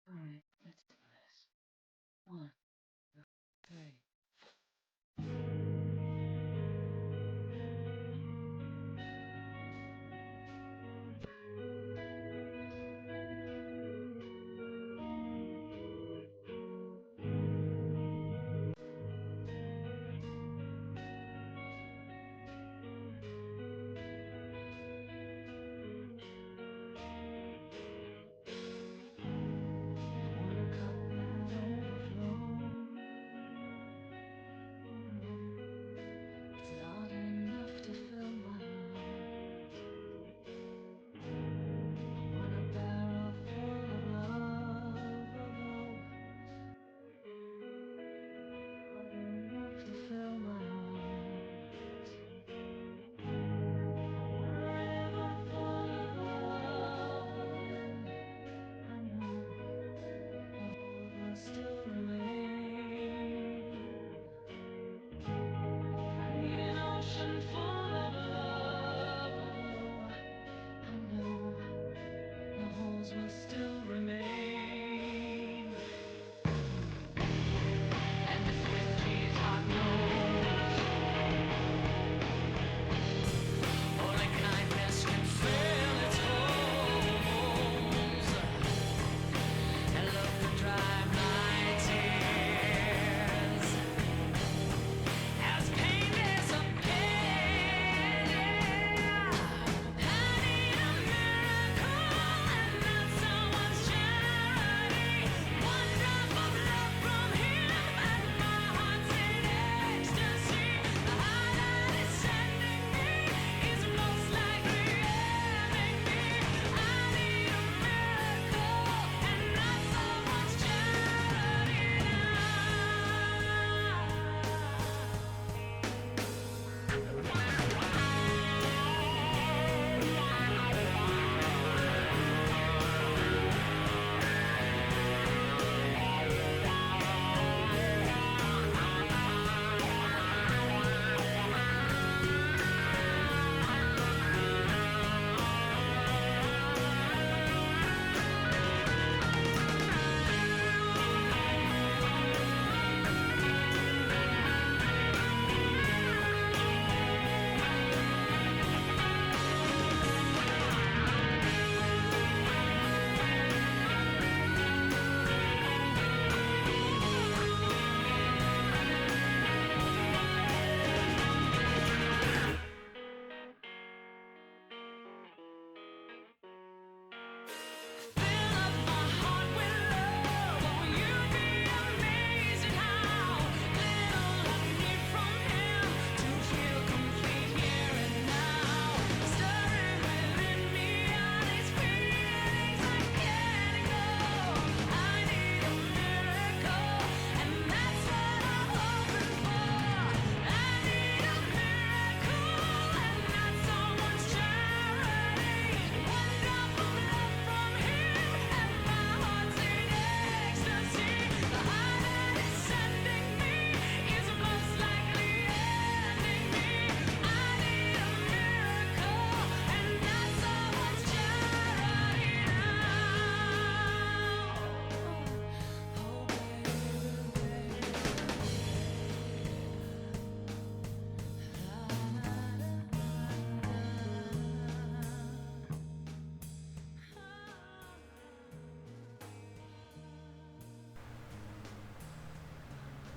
Alright, let's do this. 1, 2, 3. Want a cup that overflows. It's not enough to fill my heart. Want a barrel full of love, not enough to fill my heart. A river full of love, I know the holes will still remain. I need an ocean full of love, I know the holes will still remain. And this whiskey's hot nose, only kindness can fill its holes. And love could dry my tears as pain disappears. I need a miracle and not someone's charity. One drop of love from him and my heart's in ecstasy. The high that is sending me is most likely ending me. I need a miracle and not someone's charity fill up my heart with love. Oh, you'd be amazing how little I need from him to feel complete here and now. Stirring within me are these feelings I can't ignore. I need a miracle, and that's what I'm hoping for. I need a miracle and not someone's charity. One drop of love from him and my heart's in ecstasy. The high that is sending me is most likely ending me. I need a miracle and not someone's charity now. Oh,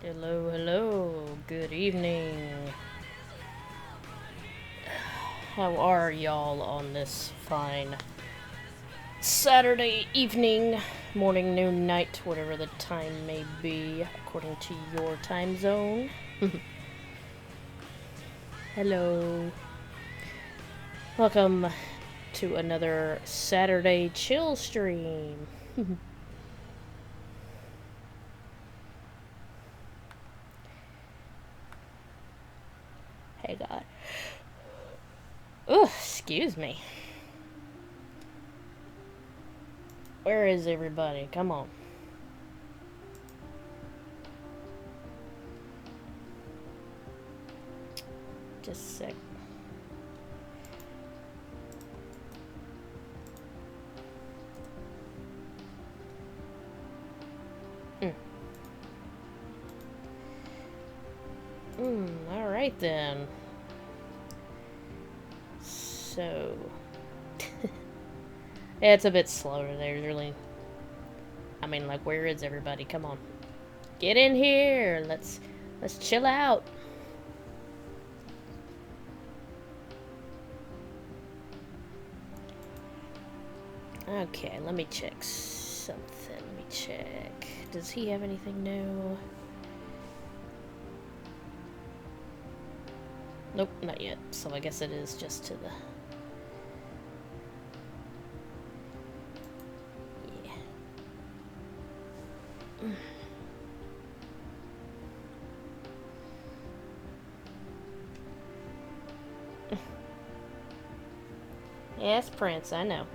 Hello, hello, good evening. How are y'all on this fine Saturday evening, morning, noon, night, whatever the time may be, according to your time zone? Hello. Welcome to another Saturday chill stream. Hey, God. Ugh, excuse me. Where is everybody? Come on. Just a sec. Alright then. So... yeah, it's a bit slow today, there's really... I mean, like, where is everybody? Come on. Get in here! Let's chill out. Okay, let me check something. Let me check. Does he have anything new? Nope, not yet. So I guess it is just to the... yeah. Yes, Prince, I know.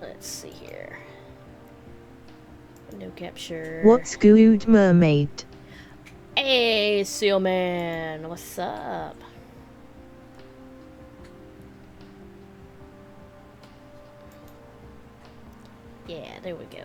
Let's see here. No capture. What's good, mermaid? Hey, Sealman, what's up? Yeah, there we go.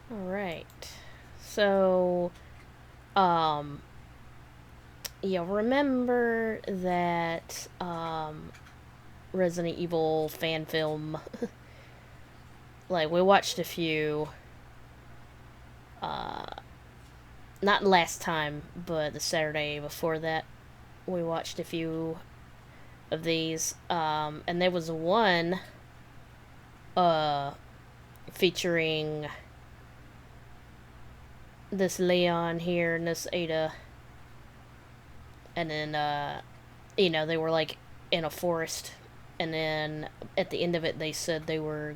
Alright. So, you'll remember that, Resident Evil fan film, like, we watched a few, not last time, but the Saturday before that, we watched a few of these, and there was one, featuring this Leon here and this Ada, and then, you know, they were, like, in a forest, and then at the end of it they said they were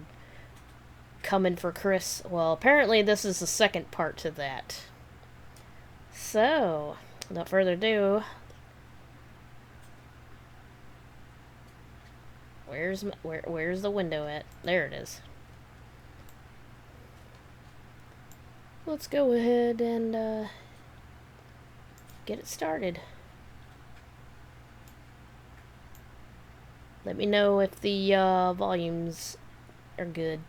coming for Chris. Well, apparently this is the second part to that. So, without further ado, where's the window at? There it is. Let's go ahead and get it started. Let me know if the volumes are good.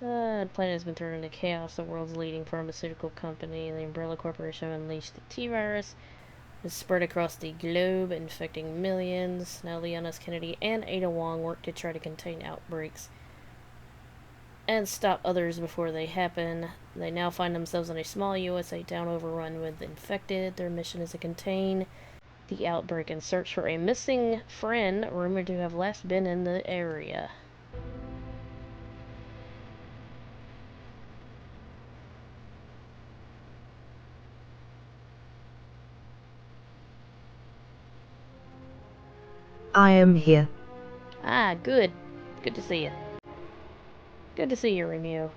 The planet has been turned into chaos. The world's leading pharmaceutical company, the Umbrella Corporation, unleashed the T-Virus. It's spread across the globe, infecting millions. Now Leon S. Kennedy and Ada Wong work to try to contain outbreaks and stop others before they happen. They now find themselves in a small USA town overrun with infected. Their mission is to contain the outbreak and search for a missing friend rumored to have last been in the area. I am here. Ah, good. Good to see you. Good to see you, Remio.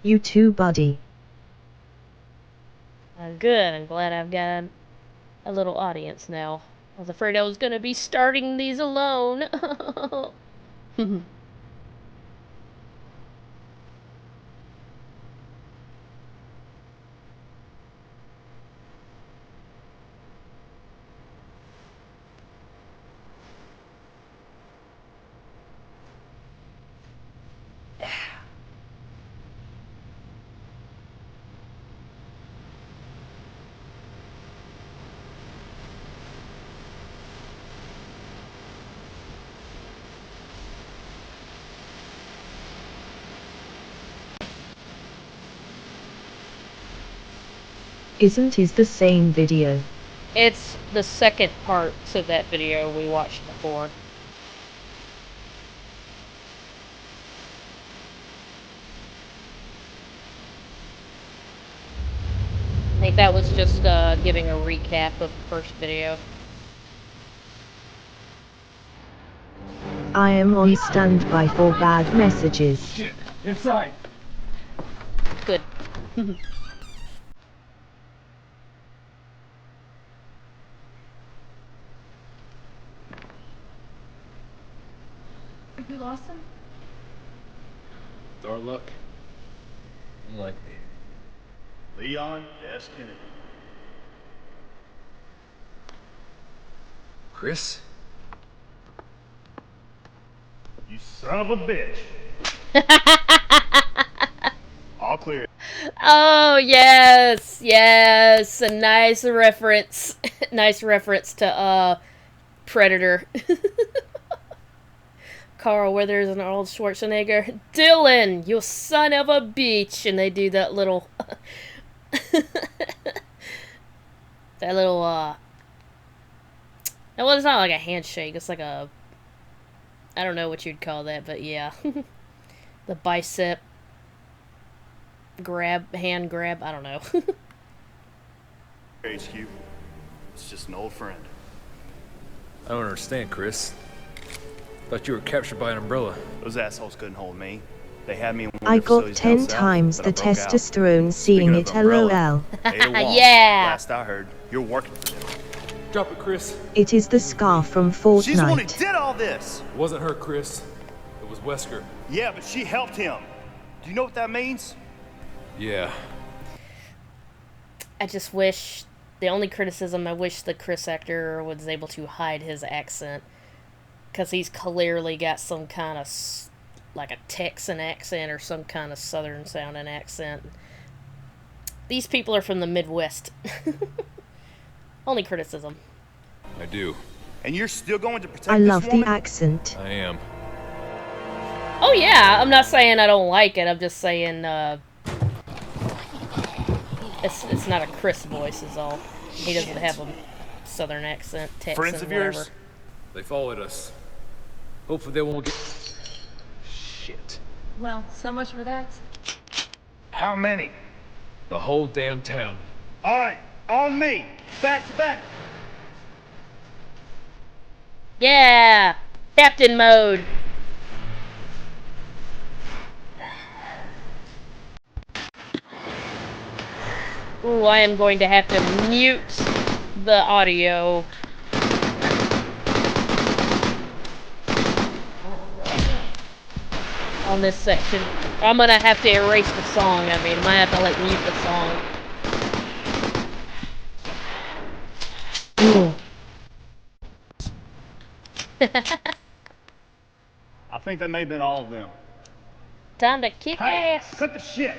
You too, buddy. Good. I'm glad I've got a little audience now. I was afraid I was gonna be starting these alone. Isn't is the same video. It's the second part to that video we watched before. I think that was just giving a recap of the first video. I am on standby for bad messages. Shit. Inside. Good. You lost him? With our luck. Unlikely. Leon S. Kennedy. Chris? You son of a bitch. All clear. Oh, yes, yes, a nice reference. Nice reference to, Predator. Carl Weathers and Arnold Schwarzenegger. Dylan, you son of a bitch. And they do that little... that little, well, it's not like a handshake. It's like a... I don't know what you'd call that, but yeah. The bicep grab, hand grab, I don't know. HQ. It's just an old friend. I don't understand, Chris. Thought you were captured by an umbrella. Those assholes couldn't hold me. They had me in one I of their got facilities 10 down south, times but the I broke out. testosterone seeing Speaking it of umbrella, lol. Ada Wong, Yeah. Last I heard, you're working for them. Drop it, Chris. It is the scar from She's the one who Fortnite. did all this. It wasn't her, Chris. It was Wesker. Yeah, but she helped him. Do you know what that means? Yeah. I just wish... The only criticism, I wish the Chris actor was able to hide his accent. Because he's clearly got some kind of... like a Texan accent or some kind of southern sounding accent. These people are from the Midwest. Only criticism. I do. And you're still going to protect I this love the woman? accent. I am. Oh yeah, I'm not saying I don't like it, I'm just saying, it's not a Chris voice is all. He doesn't have a southern accent, Texan, Friends of whatever. yours? They followed us. Hopefully they won't get... Shit. Well, so much for that. How many? The whole damn town. All right, on me. Back to back. Yeah! Captain mode! Ooh, I am going to have to mute the audio. On this section. I'm gonna have to erase the song, I mean, I might have to like mute the song. I think that may have been all of them. Time to kick ass! cut the shit.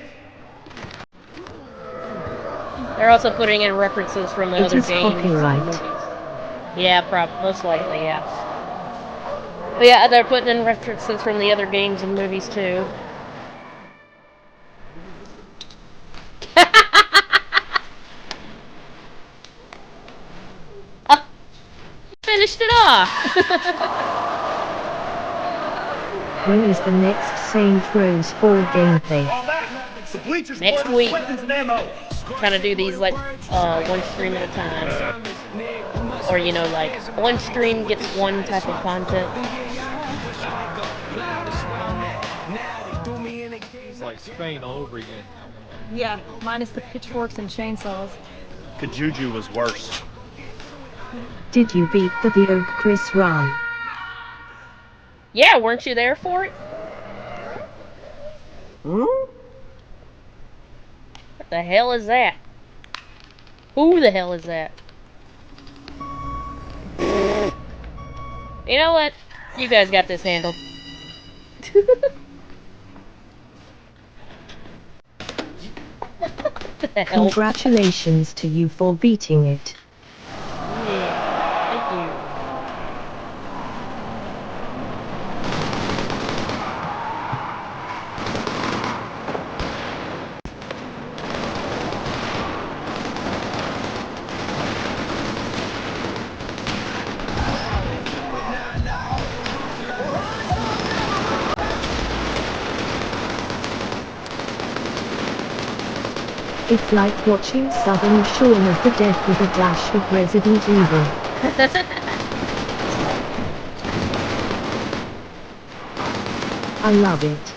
They're also putting in references from the It other is games. copyright. And movies. Yeah, most likely, yeah. But yeah, they're putting in references from the other games and movies too. Oh, finished it off! When is the next Saints Row 4 gameplay? The bleachers Next order week. weapons and ammo. Trying to do these like one stream at a time. Or you know, like one stream gets one type of content. It's like Spain all over again. Yeah, minus the pitchforks and chainsaws. Kajuju was worse. Did you beat the Oak Chris run? Yeah, weren't you there for it? Huh? What the hell is that? Who the hell is that? You know what? You guys got this handled. What the hell? Congratulations to you for beating it. Yeah, thank you. It's like watching Southern Shaun of the Dead with a dash of Resident Evil. I love it.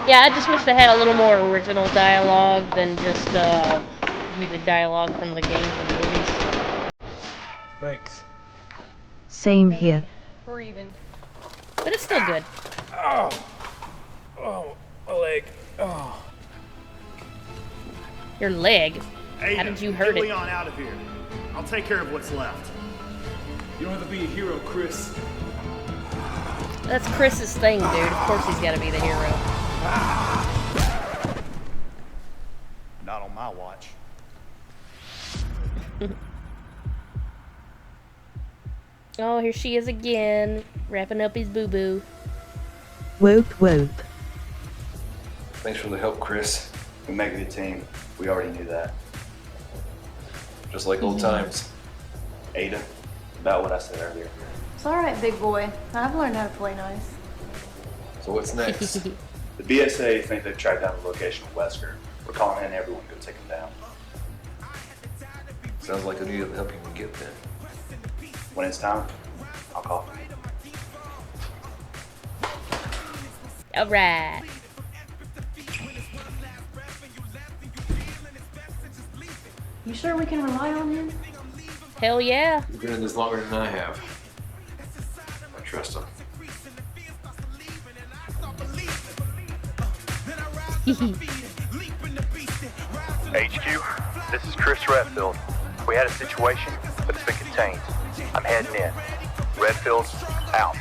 Yeah, I just wish they had a little more original dialogue than just the dialogue from the games and movies. Thanks. Same here. We're even. But it's still good. Oh, my leg. Oh. Your leg. Aiden, did you hurt get it? Leon out of here. I'll take care of what's left. You don't have to be a hero, Chris. That's Chris's thing, dude. Of course he's got to be the hero. Not on my watch. Oh, here she is again, wrapping up his boo-boo. Whoop whoop. Thanks for the help, Chris. We make a good team. We already knew that. Just like old times. Ada, about what I said earlier. It's alright, big boy. I've learned how to play nice. So what's next? The BSA think they've tracked down the location of Wesker. We're calling in everyone to go take him down. Sounds like I need the help you can get then. When it's time, I'll call. Alright. You sure we can rely on him? Hell yeah. You've been in this longer than I have. I trust him. HQ, this is Chris Redfield. We had a situation, but it's been contained. I'm heading in. Redfield, out.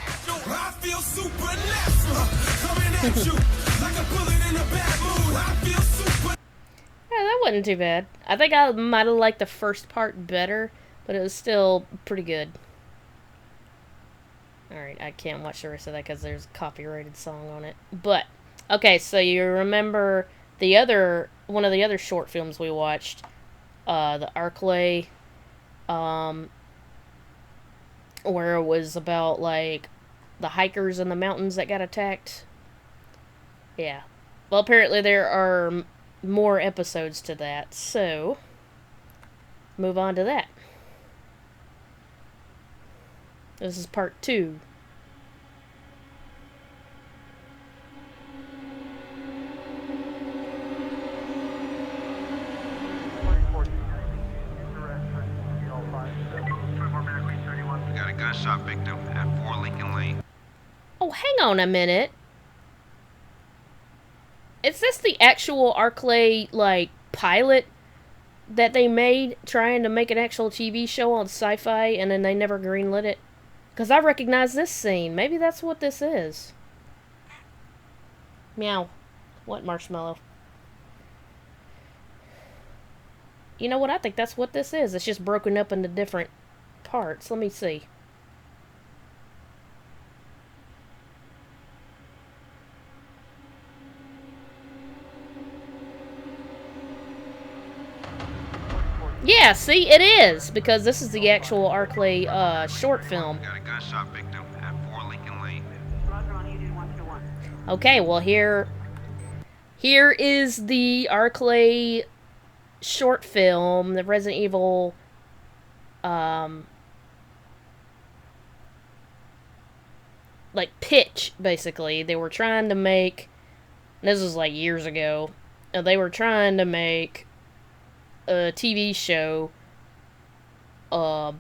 Yeah, that wasn't too bad. I think I might have liked the first part better, but it was still pretty good. Alright, I can't watch the rest of that because there's a copyrighted song on it. But, okay, so you remember one of the other short films we watched, the Arklay, where it was about, like, the hikers in the mountains that got attacked? Yeah. Well, apparently there are more episodes to that, so move on to that. This is part 2. We got a gunshot victim at 4 Lincoln Lane. Oh, hang on a minute. Is this the actual Arklay, like, pilot that they made trying to make an actual TV show on Sci-Fi and then they never greenlit it? Because I recognize this scene. Maybe that's what this is. Meow. What, Marshmallow? You know what? I think that's what this is. It's just broken up into different parts. Let me see. Yeah, see, it is, because this is the actual Arklay short film. Got a gunshot victim at 4 Lincoln Lane. Okay, well here is the Arklay short film, the Resident Evil like pitch, basically. They were trying to make, this was like years ago, they were trying to make a TV show for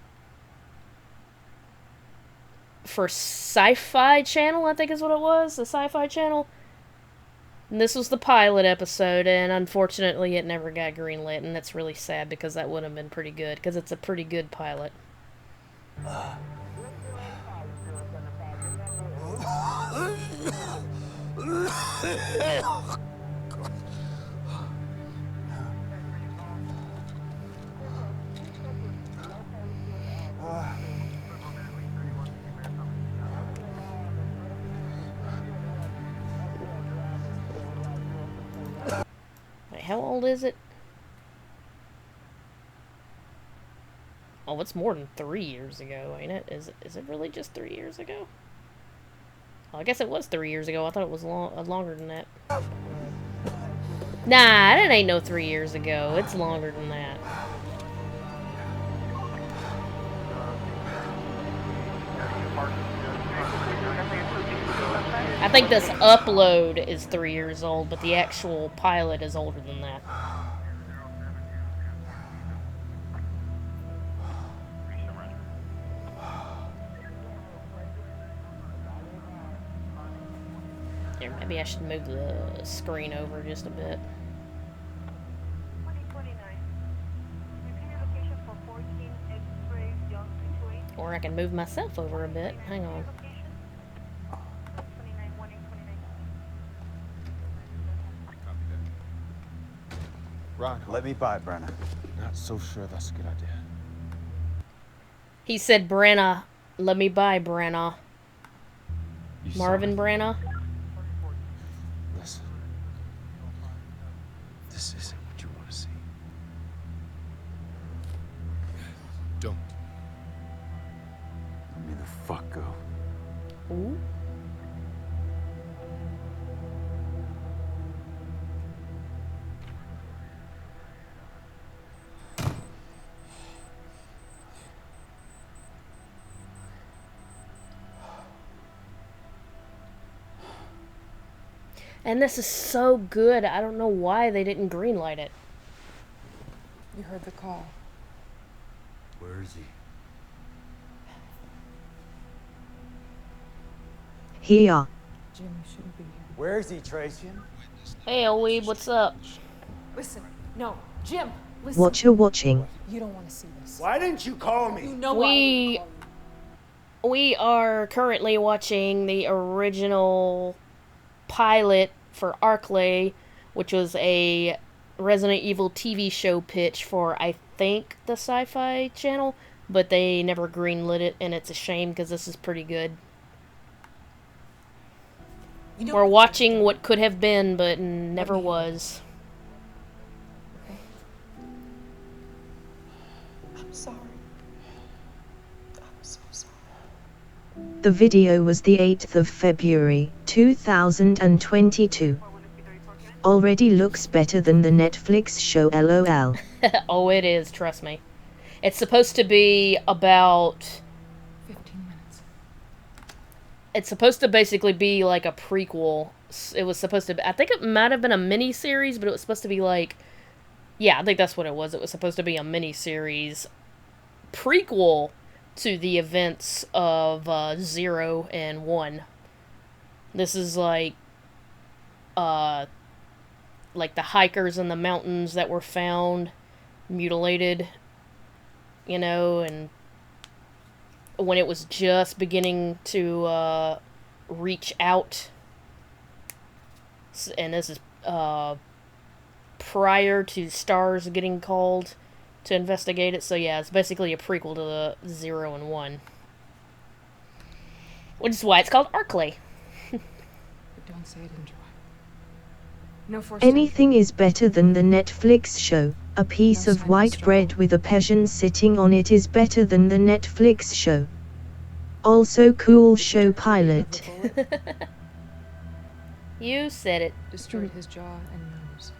Sci-Fi Channel, I think is what it was, the Sci-Fi Channel. And this was the pilot episode, and unfortunately it never got greenlit, and that's really sad because that would have been pretty good, because it's a pretty good pilot. Wait, how old is it? Oh, it's more than 3 years ago, ain't it? Is it really just 3 years ago? Well, I guess it was 3 years ago. I thought it was longer than that. Nah, that ain't no 3 years ago. It's longer than that. I think this upload is 3 years old, but the actual pilot is older than that. Here, maybe I should move the screen over just a bit. Or I can move myself over a bit. Hang on. Ron, let me by, Brenna. Not so sure that's a good idea. He said Brenna. Let me by, Brenna. Marvin Brenna? Listen. This isn't what you want to see. Don't. Let me the fuck go. Ooh. And this is so good. I don't know why they didn't greenlight it. You heard the call. Where is he? Here. Jim, you shouldn't be here. Where is he, Tracy? Hey, Weeb, what's up? Listen, no, Jim, listen. What you're watching. You don't want to see this. Why didn't you call me? You know why. We are currently watching the original pilot for Arklay, which was a Resident Evil TV show pitch for, I think, the Sci-Fi Channel, but they never greenlit it, and it's a shame because this is pretty good. You know We're watching what could have been, but never was. Okay. I'm sorry. I'm so sorry. The video was the 8th of February, 2022. Already looks better than the Netflix show LOL. Oh, it is, trust me. It's supposed to be about... 15 minutes. It's supposed to basically be like a prequel. It was supposed to be... I think it might have been a mini-series, but it was supposed to be like... Yeah, I think that's what it was. It was supposed to be a mini-series prequel to the events of 0 and 1. This is like the hikers in the mountains that were found mutilated, you know, and when it was just beginning to reach out. And this is prior to STARS getting called to investigate it. So yeah, it's basically a prequel to the 0 and 1. Which is why it's called Arklay. But don't say it in dry. No force. Anything is better than the Netflix show. A piece of white bread with a pigeon sitting on it is better than the Netflix show. Also cool show pilot. You said it. Destroyed his jaw and nose.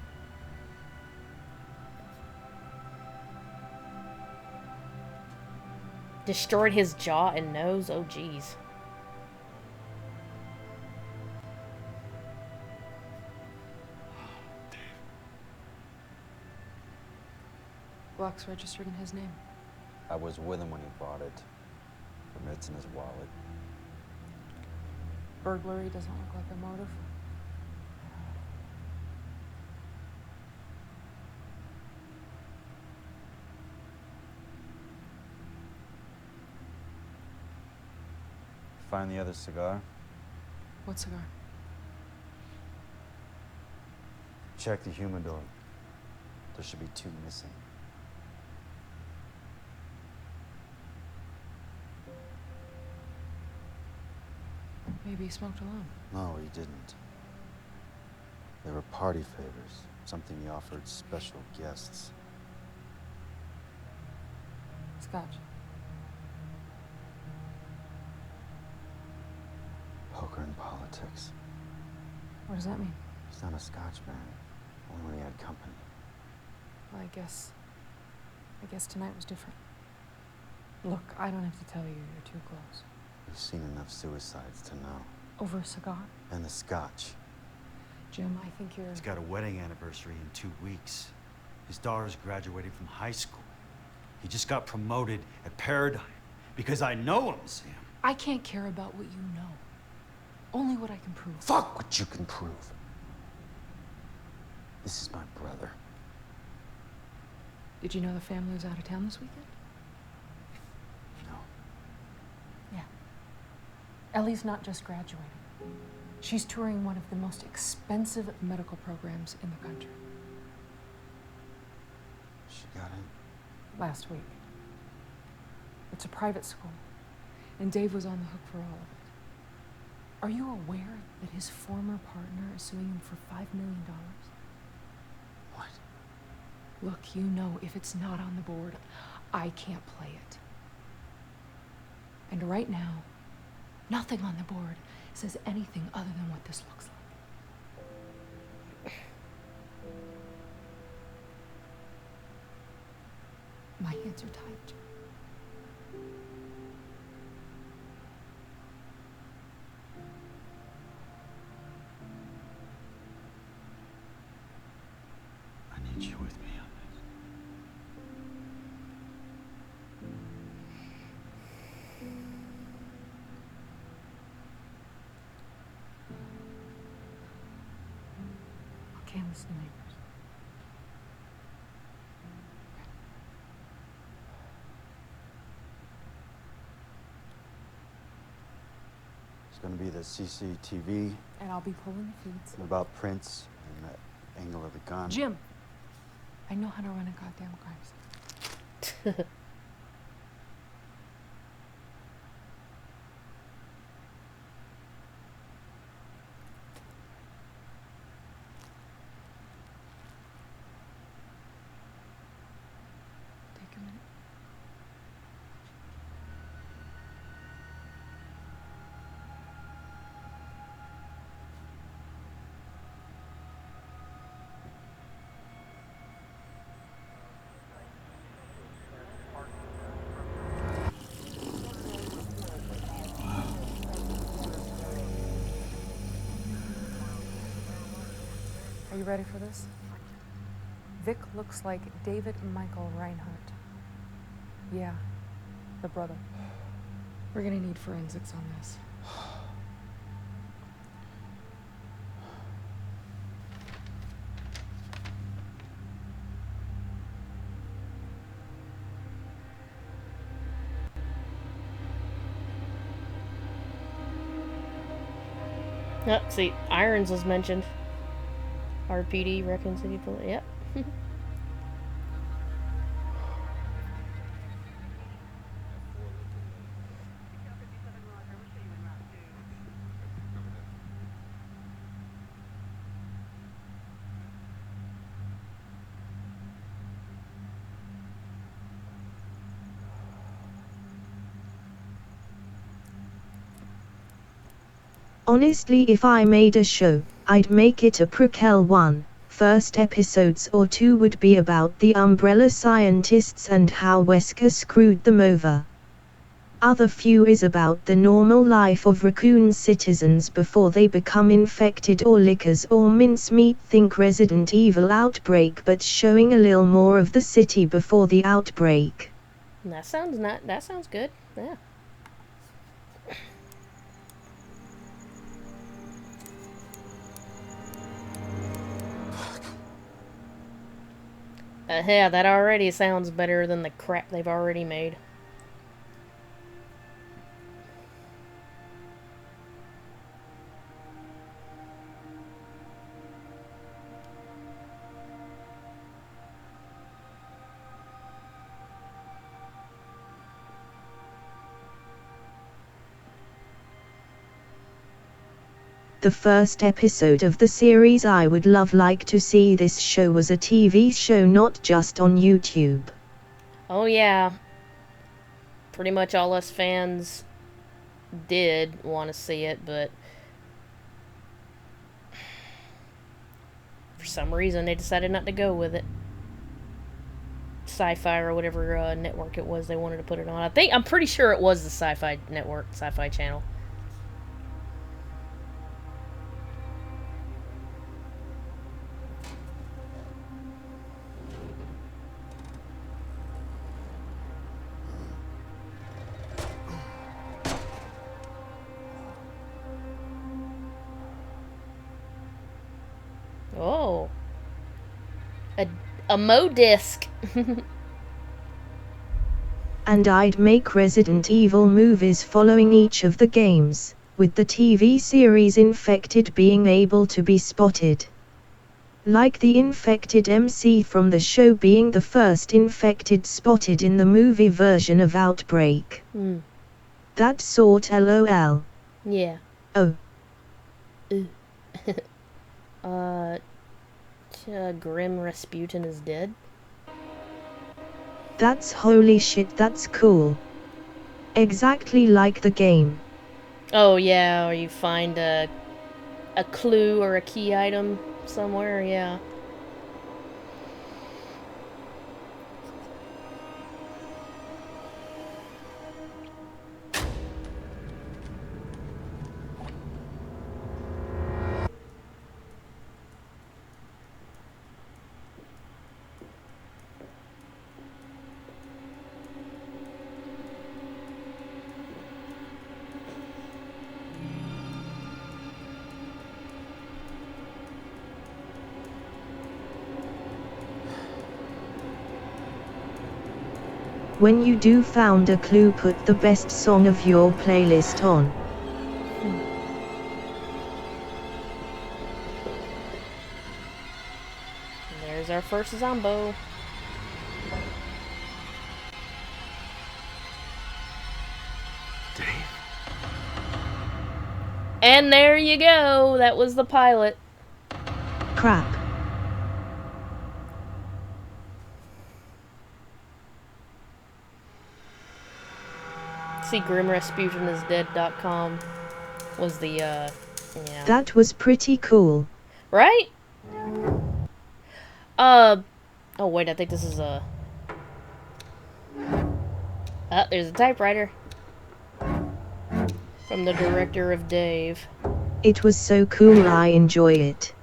Destroyed his jaw and nose? Oh, jeez. Glock's registered in his name. I was with him when he bought it. Permits in his wallet. Burglary doesn't look like a motive. Find the other cigar? What cigar? Check the humidor. There should be 2 missing. Maybe he smoked alone. No, he didn't. They were party favors. Something he offered special guests. Scotch. Poker and politics. What does that mean? He's not a Scotchman. Only when he had company. Well, I guess tonight was different. Look, I don't have to tell you, you're too close. You've seen enough suicides to know. Over a cigar? And the scotch. Jim, I think you're... He's got a wedding anniversary in 2 weeks. His daughter's graduating from high school. He just got promoted at Paradigm. Because I know him, Sam. I can't care about what you know. Only what I can prove. Fuck what you can prove. This is my brother. Did you know the family was out of town this weekend? No. Yeah. Ellie's not just graduating. She's touring one of the most expensive medical programs in the country. She got in? Last week. It's a private school, and Dave was on the hook for all of it. Are you aware that his former partner is suing him for $5 million? What? Look, you know if it's not on the board, I can't play it. And right now, nothing on the board says anything other than what this looks like. My hands are tied, Jim. I need you with me on this. I'll canvass the neighbors. It's gonna be the CCTV. And I'll be pulling the feeds. About Prince and that angle of the gun. Jim! I know how to run a goddamn crime scene. Take a minute. Are you ready for this? Vic looks like David Michael Reinhardt. Yeah, the brother. We're gonna need forensics on this. Oh, see, Irons was mentioned. RPD reckons that he pulled it. Yep. Honestly, if I made a show, I'd make it a prequel one. First episodes or 2 would be about the Umbrella scientists and how Wesker screwed them over. Other few is about the normal life of raccoon citizens before they become infected or lickers or mincemeat. Think Resident Evil Outbreak, but showing a little more of the city before the outbreak. That sounds good. Yeah. Yeah, that already sounds better than the crap they've already made. The first episode of the series. I would like to see this show was a TV show, not just on YouTube. Oh yeah. Pretty much all us fans did want to see it, but For some reason, they decided not to go with it. Sci-Fi or whatever network it was they wanted to put it on. I'm pretty sure it was the Sci-Fi network, Sci-Fi channel. Oh. A Mo disc. And I'd make Resident Evil movies following each of the games, with the TV series Infected being able to be spotted. Like the infected MC from the show being the first infected spotted in the movie version of Outbreak. That sort LOL. Yeah. Oh. Grim Rasputin is dead. That's holy shit, that's cool. Exactly like the game. Oh yeah, or you find a clue or a key item somewhere, yeah. When you do found a clue, put the best song of your playlist on. There's our first Zombo. Dave. And there you go. That was the pilot. Crap. See, GrimRasputinIsDead.com was the, yeah. That was pretty cool. Right? Oh wait, I think this is a... there's a typewriter. From the director of Dave. It was so cool, I enjoy it.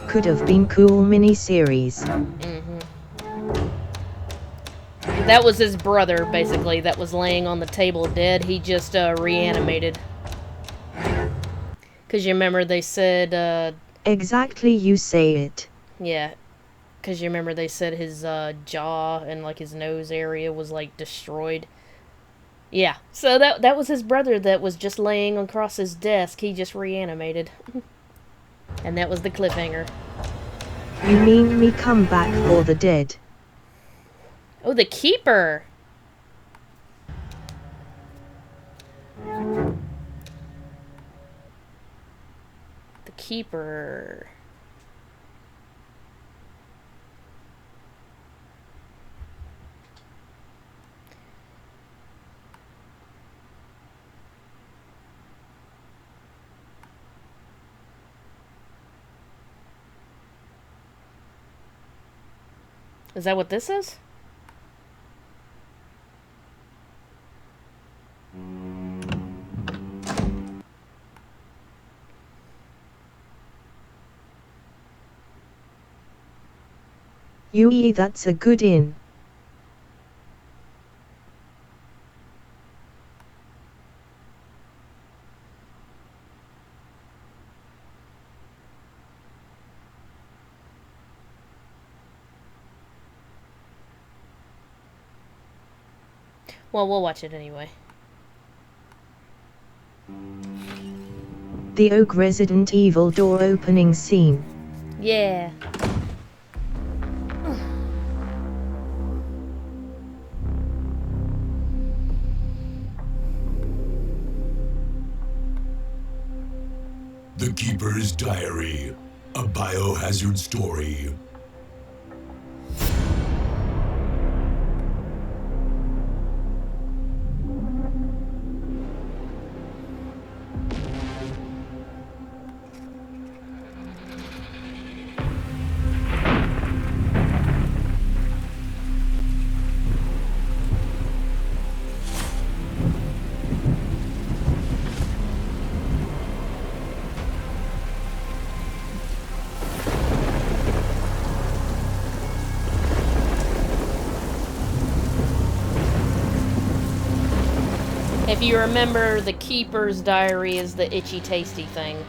Could have been cool mini-series. That was his brother, basically, that was laying on the table dead. He just reanimated. Because you remember they said... Exactly, you say it. Yeah. Because you remember they said his jaw and like his nose area was like destroyed. Yeah. So that was his brother that was just laying across his desk. He just reanimated. And that was the cliffhanger. You mean me come back for the dead? Oh, the Keeper! The Keeper... Is that what this is? Yui, that's a good in. Well, we'll watch it anyway. The Oak Resident Evil door opening scene. Yeah. The Keeper's Diary, a biohazard story. If you remember, the Keeper's Diary is the itchy tasty thing.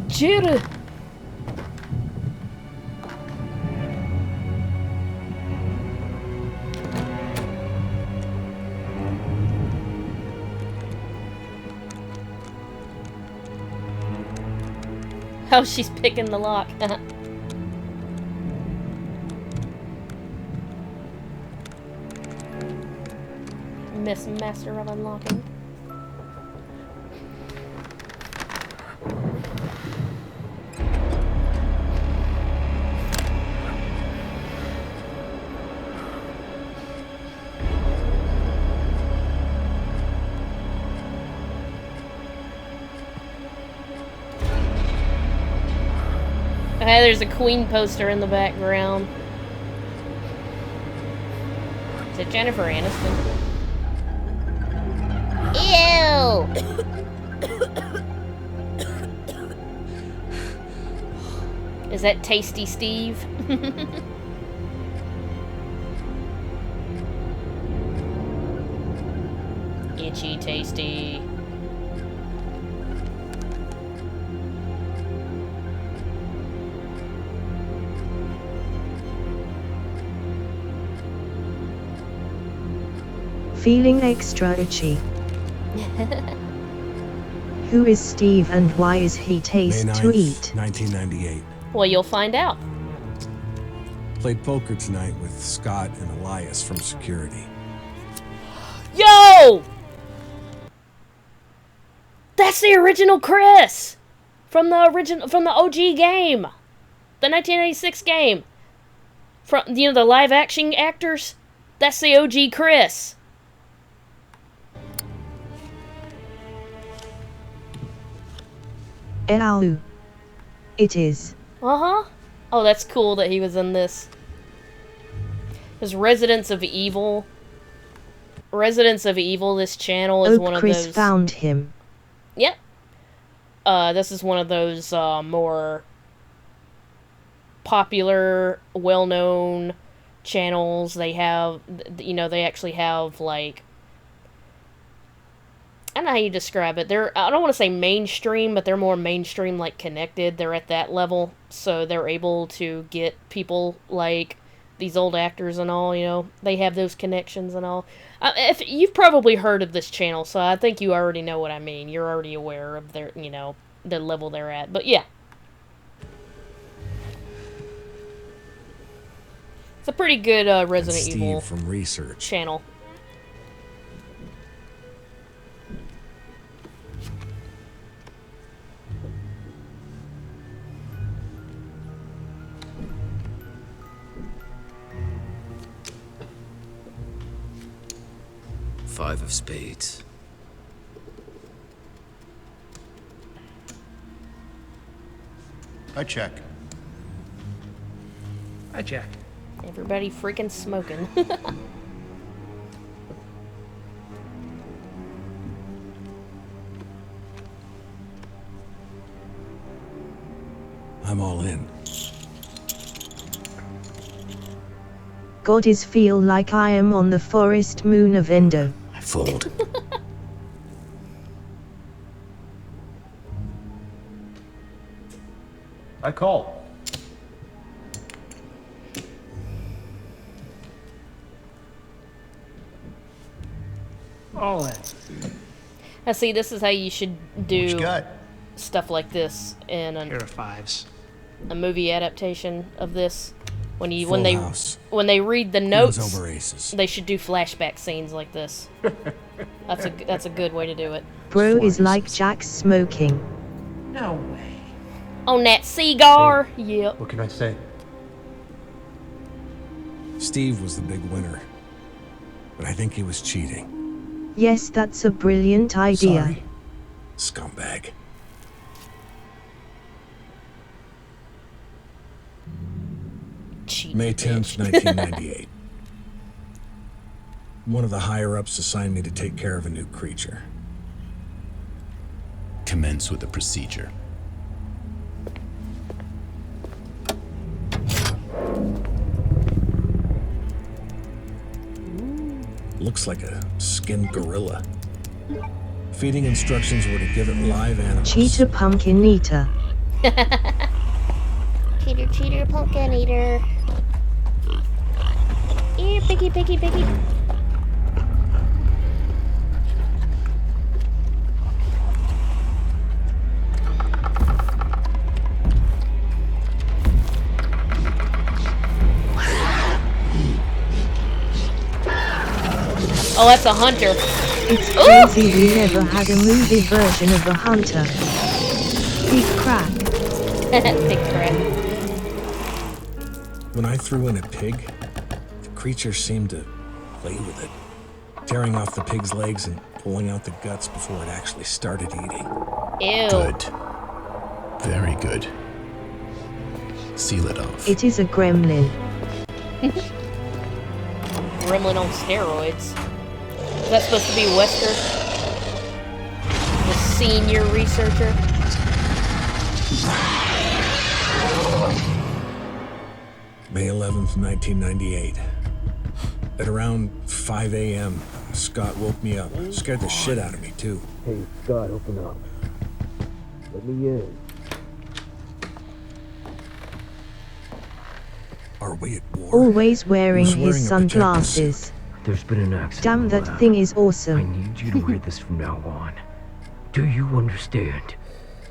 Jerry! Oh, she's picking the lock. Miss Master of Unlocking. Okay, there's a Queen poster in the background. Is it Jennifer Aniston? Ew! Is that Tasty Steve? Itchy Tasty. Feeling extra itchy. Who is Steve and why is he taste May 9th, to eat? 1998. Well, you'll find out. Played poker tonight with Scott and Elias from security. Yo! That's the original Chris! From the OG game. The 1996 game. From, you know, the live action actors? That's the OG Chris. Ow. It is. Uh-huh. Oh, that's cool that he was in this. There's Residents of Evil. Residents of Evil, this channel is one of Chris those... found him. Yep. This is one of those more popular, well-known channels. They have, you know, they actually have, like... I don't know how you describe it. They're, I don't want to say mainstream, but they're more mainstream, like, connected. They're at that level, so they're able to get people like these old actors and all, you know. They have those connections and all. If you've probably heard of this channel, so I think you already know what I mean. You're already aware of their, you know, the level they're at. But yeah. It's a pretty good Resident Evil from research channel. Five of spades. I check. I check. Everybody freaking smoking. I'm all in. God is feel like I am on the forest moon of Endo. I fold. I call. All in. Now see, this is how you should do got? stuff like this in Here are fives. a movie adaptation of this. When you Full House. when they read the Queens notes, over aces. they should do flashback scenes like this. That's a good way to do it. Bro is like Jack smoking. No way. On that cigar, yep. What can I say? Steve was the big winner, but I think he was cheating. Yes, that's a brilliant idea. Sorry, scumbag. Cheat May 10th, 1998. One of the higher-ups assigned me to take care of a new creature. commence with the procedure. Looks like a skinned gorilla. Feeding instructions were to give it live animals. Cheetah pumpkin eater. Cheater, pumpkin eater. Ear, piggy. Oh, that's a hunter. It's crazy we never had a movie version of a hunter. Big crack. Big crack. When I threw in a pig, the creature seemed to play with it, tearing off the pig's legs and pulling out the guts before it actually started eating. Ew. Good. Very good. Seal it off. It is a gremlin. Gremlin on steroids. Is that supposed to be Wesker? The senior researcher? May 11th, 1998. At around 5 a.m., Scott woke me up. Scared the shit out of me, too. Hey, Scott, open up. Let me in. Are we at war? Always wearing Who's wearing his a protective sunglasses. There's been an accident. Damn, that Lab. thing is I awesome. need you to wear this from now on. Do you understand?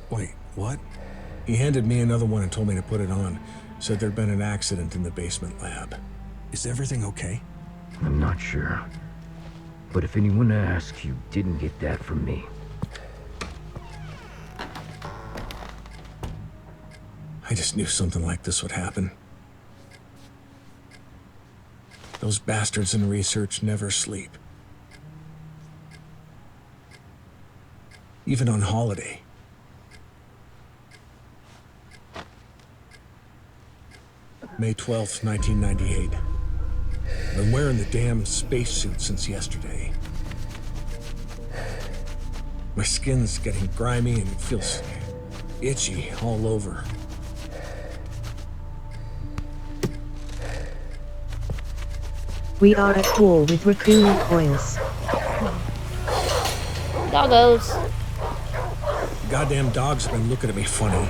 Wait, what? He handed me another one and told me to put it on. Said there'd been an accident in the basement lab. Is everything okay? I'm not sure. But if anyone asks, you didn't get that from me. I just knew something like this would happen. Those bastards in research never sleep. Even on holiday. May 12th, 1998. Been wearing the damn spacesuit since yesterday. My skin's getting grimy and it feels itchy all over. We are at war with raccoon coils. Doggos. Goddamn dog's been looking at me funny.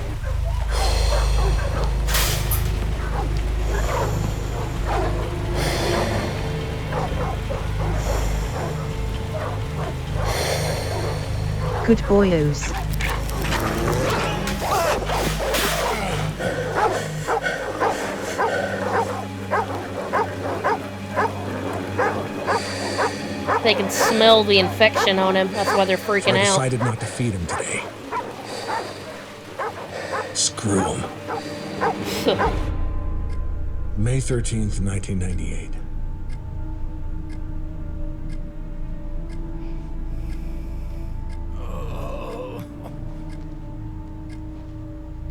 Good boyos. They can smell the infection on him. That's why they're freaking So I out. decided not to feed him today. Screw him. May 13th, 1998.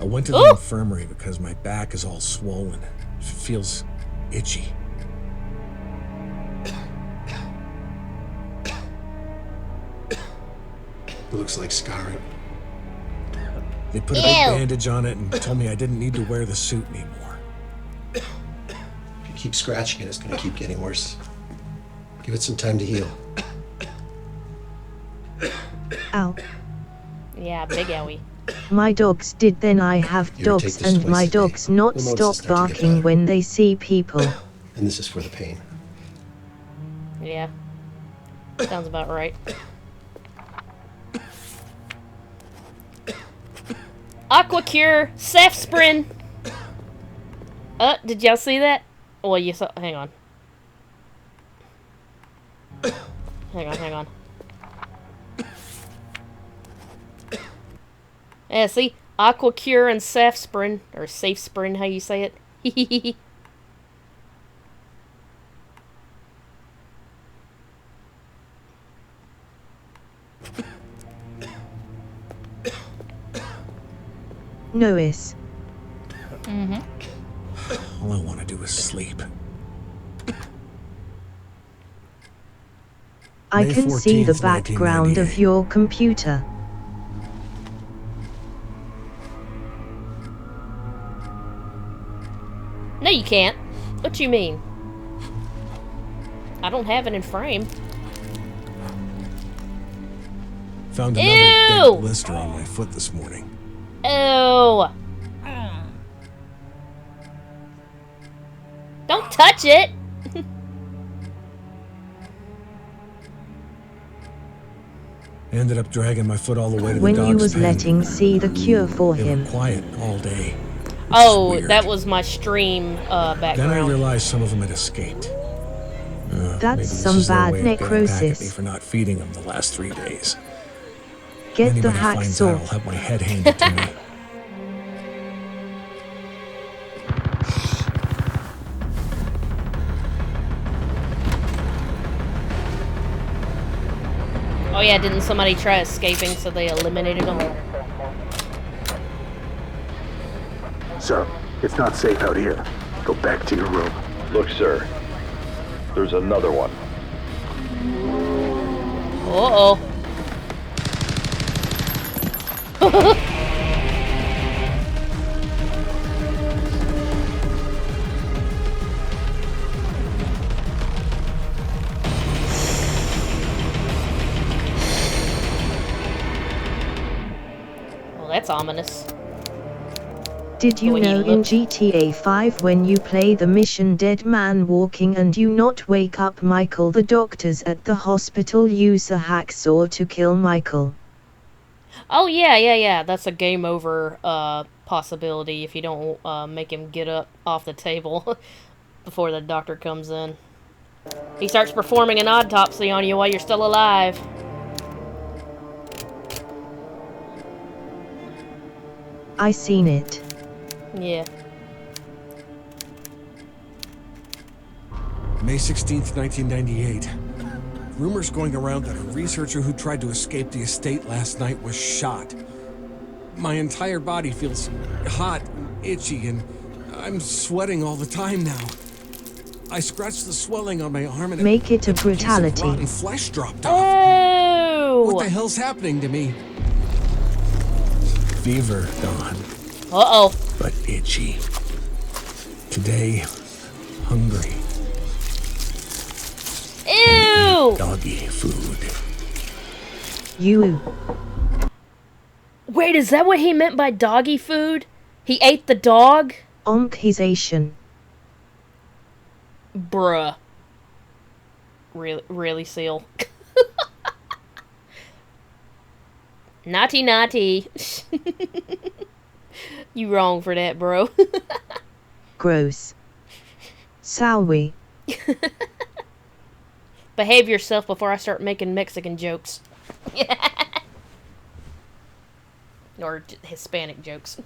I went to the infirmary because my back is all swollen. It feels itchy. Looks like scarring. They put a big bandage on it and told me I didn't need to wear the suit anymore. If you keep scratching it, it's gonna keep getting worse. Give it some time to heal. Ow. Yeah, big owie. My dogs did then I have You dogs take this and twice my a day. dogs not The motions stop start to get barking better. when they see people. And this is for the pain. Yeah. Sounds about right. Aquacure, Cefsprin. Did y'all see that? Well, you saw. Hang on. Hang on. Yeah, see? Aquacure and Cefsprin. Or Safesprin, how you say it. Nois. All I want to do is sleep. I May can see the 14th, background of 1998. your computer. can't. What you mean? I don't have it in frame. Found another Ew! big blister on my foot this morning. Ew! Don't touch it! Ended up dragging my foot all the way to When the you dog's was pen. letting see the cure for They were him. quiet all day. Oh, weird. that was my stream Then I background. realized some of them had escaped. Maybe That's this some is their bad way of getting back at me necrosis. for not feeding them the last 3 days. Get the Anybody finds out, I'll hacksaw. have my head handed to me. Oh yeah, didn't somebody try escaping so they eliminated them? Sir, it's not safe out here. Go back to your room. Look, sir. There's another one. Uh-oh. Well, that's ominous. Did you The way he know in looked. GTA 5 when you play the mission Dead Man Walking and you not wake up Michael, the doctors at the hospital use a hacksaw to kill Michael? Oh yeah. That's a game over possibility if you don't make him get up off the table before the doctor comes in. He starts performing an autopsy on you while you're still alive. I seen it. Yeah. May 16th, 1998. Rumors going around that a researcher who tried to escape the estate last night was shot. My entire body feels hot and itchy, and I'm sweating all the time now. I scratched the swelling on my arm and Make it a piece of brutality. rotten flesh dropped off. Oh! What the hell's happening to me? Fever gone, Uh-oh. but itchy. Today, hungry. Ew! Doggy food. You. Wait, is that what he meant by doggy food? He ate the dog? Onkization. Bruh. Really, Seal? Naughty. You wrong for that, bro. Gross. Sowie. Behave yourself before I start making Mexican jokes. Or Hispanic jokes.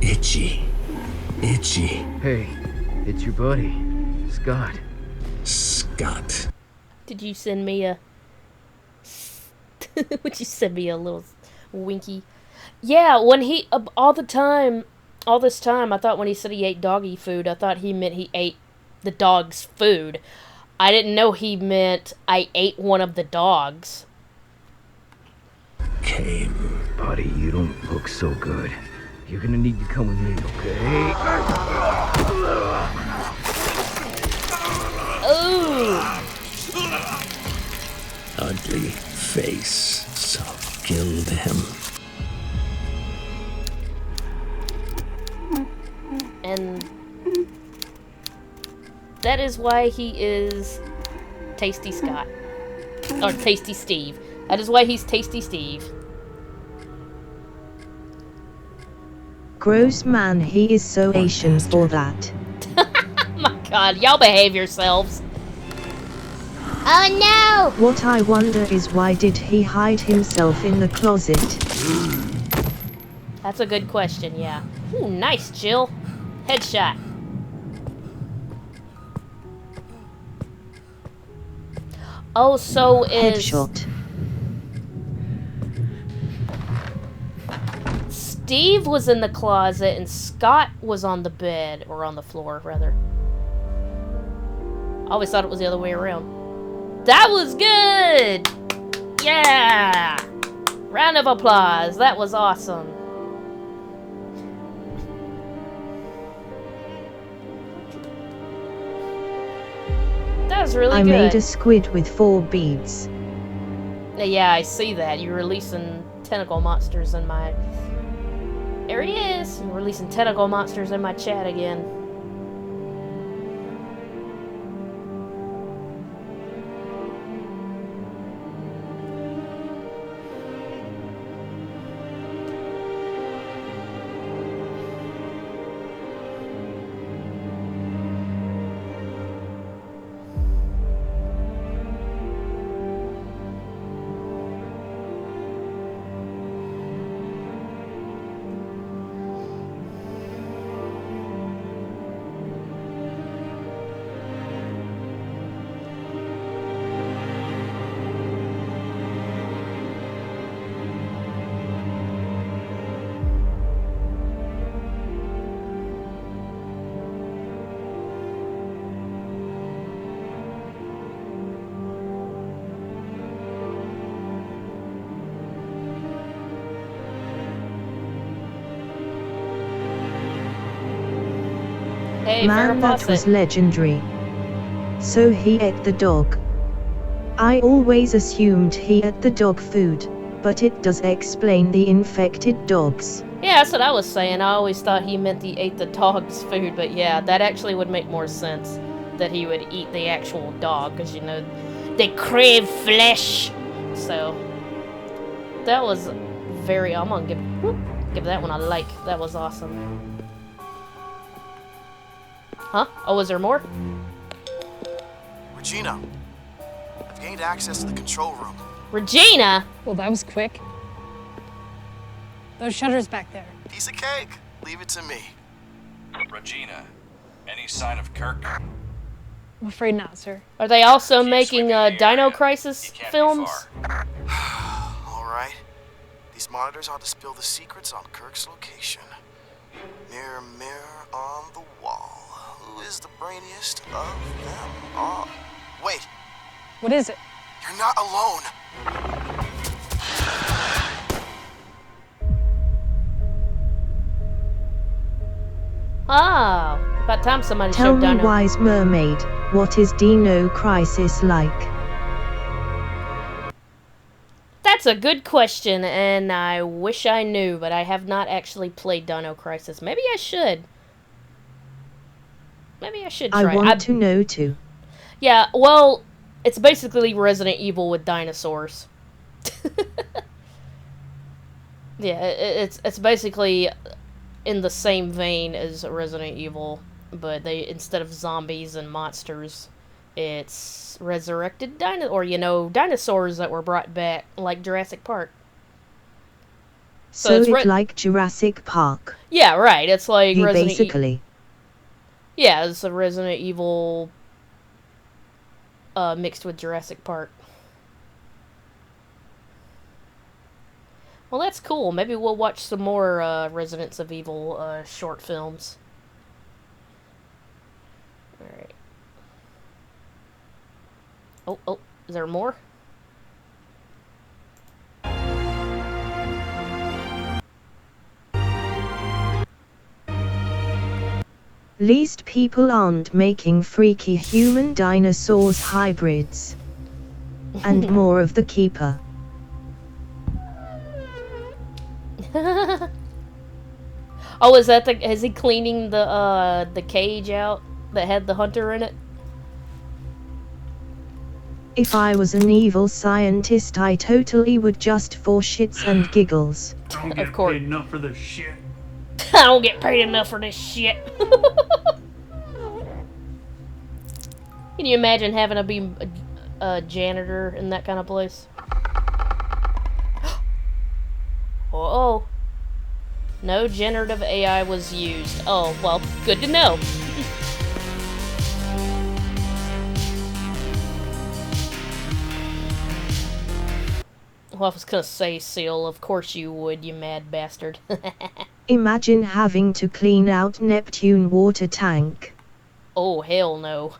Itchy. Hey, it's your buddy, Scott. Scott. Did you send me a... Would you send me a little winky? Yeah, when he... all this time, I thought when he said he ate doggy food, I thought he meant he ate the dog's food. I didn't know he meant I ate one of the dogs. Came. Buddy, you don't look so good. You're gonna need to come with me, okay? Ooh! Ugly face. So killed him. And that is why he is Tasty Scott. Or Tasty Steve. That is why he's Tasty Steve. Gross man, he is so Asian for that. My god, y'all behave yourselves. Oh no! What I wonder is why did he hide himself in the closet? That's a good question, yeah. Ooh, nice, Jill. Headshot. Oh, so is... Headshot. Steve was in the closet and Scott was on the bed, or on the floor, rather. I always thought it was the other way around. That was good! Yeah! Round of applause. That was awesome. That was really I good. made a squid with 4 beads. Yeah, I see that. You're releasing tentacle monsters in my... There he is! You're releasing tentacle monsters in my chat again. Hey, Man, that Farrah was Fawcett. legendary. So he ate the dog. I always assumed he ate the dog food, but it does explain the infected dogs. Yeah, that's what I was saying. I always thought he meant he ate the dog's food, but yeah, that actually would make more sense that he would eat the actual dog, because, you know, they crave flesh. So, that was very... I'm gonna give that one a like. That was awesome. Huh? Oh, was there more? Regina, I've gained access to the control room. Regina? Well, that was quick. Those shutters back there. Piece of cake. Leave it to me. Regina, any sign of Kirk? I'm afraid not, sir. Are they also making Dino Crisis films? All right. These monitors ought to spill the secrets on Kirk's location. Mirror, mirror on the wall. Who is the brainiest of them all? Wait. What is it? You're not alone. Oh, about time somebody Tell showed me, Dino. wise mermaid, what is Dino Crisis like? That's a good question, and I wish I knew, but I have not actually played Dino Crisis. Maybe I should. Maybe I should try. I want to know too. Yeah, well, it's basically Resident Evil with dinosaurs. Yeah, it's basically in the same vein as Resident Evil, but they, instead of zombies and monsters, it's resurrected dinosaurs that were brought back, like Jurassic Park. So it's like Jurassic Park. Yeah, right. It's like Resident basically. Yeah, it's a Resident Evil mixed with Jurassic Park. Well, that's cool. Maybe we'll watch some more Residents of Evil short films. Alright. Oh, is there more? Least people aren't making freaky human dinosaurs hybrids. And more of the Keeper. Oh, is that is he cleaning the cage out that had the hunter in it? If I was an evil scientist, I totally would, just for shits and giggles. I don't get paid enough for this shit. I don't get paid enough for this shit. Can you imagine having to be a janitor in that kind of place? Uh-oh. No generative AI was used. Oh, well, good to know. Well, I was gonna say, Seal, of course you would, you mad bastard. Imagine having to clean out Neptune water tank. Oh, hell no.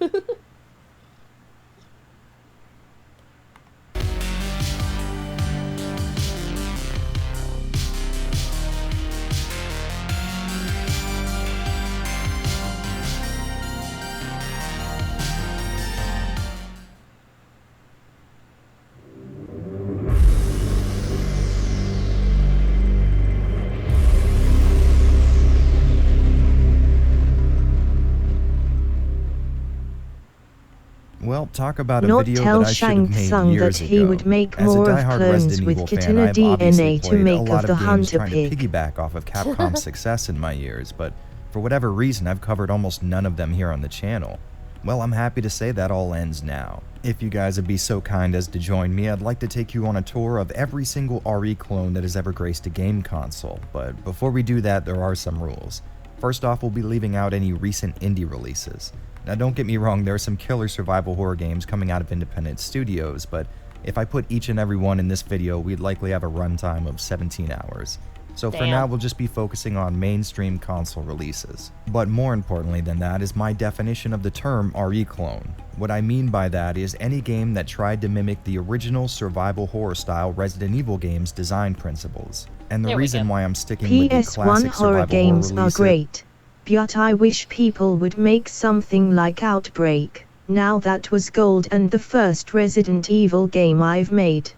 Well, talk about a Not video tell that I should have Shang made Tsung years that he ago. would make As a more of diehard clones Resident with Evil Kitana fan, I've obviously DNA to played make a lot of the games Hunter trying Pig. to piggyback off of Capcom's success in my years, but for whatever reason, I've covered almost none of them here on the channel. Well, I'm happy to say that all ends now. If you guys would be so kind as to join me, I'd like to take you on a tour of every single RE clone that has ever graced a game console, but before we do that, there are some rules. First off, we'll be leaving out any recent indie releases. Now don't get me wrong, there are some killer survival horror games coming out of independent studios, but if I put each and every one in this video, we'd likely have a runtime of 17 hours. So for now, we'll just be focusing on mainstream console releases. But more importantly than that is my definition of the term RE clone. What I mean by that is any game that tried to mimic the original survival horror style Resident Evil games design principles. And the reason why I'm sticking with the classic PS1 horror survival games horror are releases. great, but I wish people would make something like Outbreak. Now that was gold and the first Resident Evil game I've made.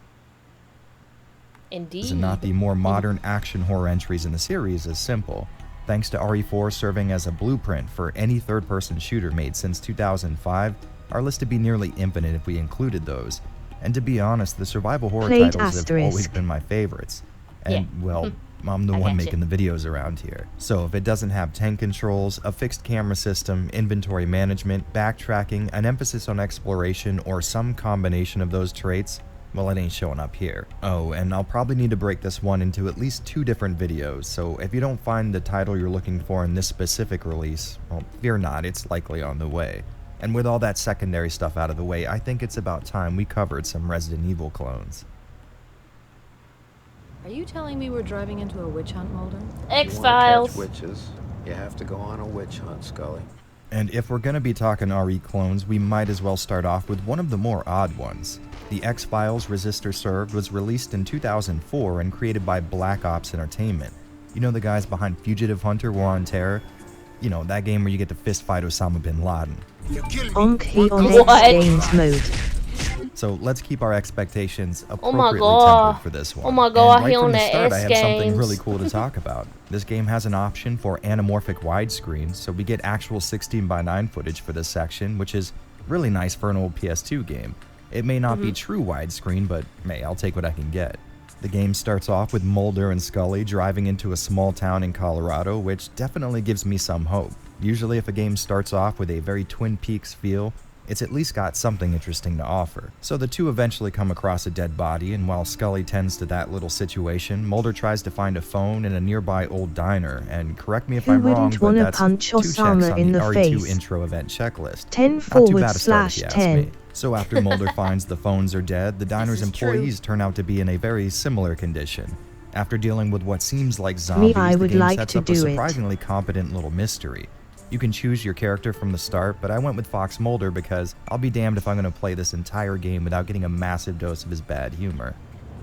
Indeed. And not the more modern action horror entries in the series is simple. Thanks to RE4 serving as a blueprint for any third-person shooter made since 2005, our list would be nearly infinite if we included those. And to be honest, the survival horror Plate titles have always asterisk. been my favorites. And, Yeah. well, I'm the I one gotcha. making the videos around here. So if it doesn't have tank controls, a fixed camera system, inventory management, backtracking, an emphasis on exploration, or some combination of those traits, well, it ain't showing up here. Oh, and I'll probably need to break this one into at least 2 different videos, so if you don't find the title you're looking for in this specific release, well, fear not, it's likely on the way. And with all that secondary stuff out of the way, I think it's about time we covered some Resident Evil clones. Are you telling me we're driving into a witch hunt, Mulder? X-Files. Witches, you have to go on a witch hunt, Scully. And if we're gonna be talking RE clones, we might as well start off with one of the more odd ones. The X-Files Resistor Served was released in 2004 and created by Black Ops Entertainment. You know the guys behind Fugitive Hunter War on Terror? You know, that game where you get to fist fight Osama bin Laden. Onk he on X Games mode. So let's keep our expectations Oh my appropriately God. tempered for this one. Oh my God, And right he from on the that start, I S have something Games. really cool to talk about. This game has an option for anamorphic widescreen, so we get actual 16:9 footage for this section, which is really nice for an old PS2 game. It may not be true widescreen, but hey, I'll take what I can get. The game starts off with Mulder and Scully driving into a small town in Colorado, which definitely gives me some hope. Usually if a game starts off with a very Twin Peaks feel, it's at least got something interesting to offer. So the two eventually come across a dead body, and while Scully tends to that little situation, Mulder tries to find a phone in a nearby old diner, and correct me if Who I'm wrong, wouldn't but wanna that's punch 2 checks Osama on in the the RE2 face? intro event checklist. 10 Not too forward bad a start, if you slash ask 10. me. So after Mulder finds the phones are dead, the diner's is true. employees turn out to be in a very similar condition. After dealing with what seems like zombies, I the would game like sets to up a do it. surprisingly competent little mystery. You can choose your character from the start, but I went with Fox Mulder because I'll be damned if I'm going to play this entire game without getting a massive dose of his bad humor.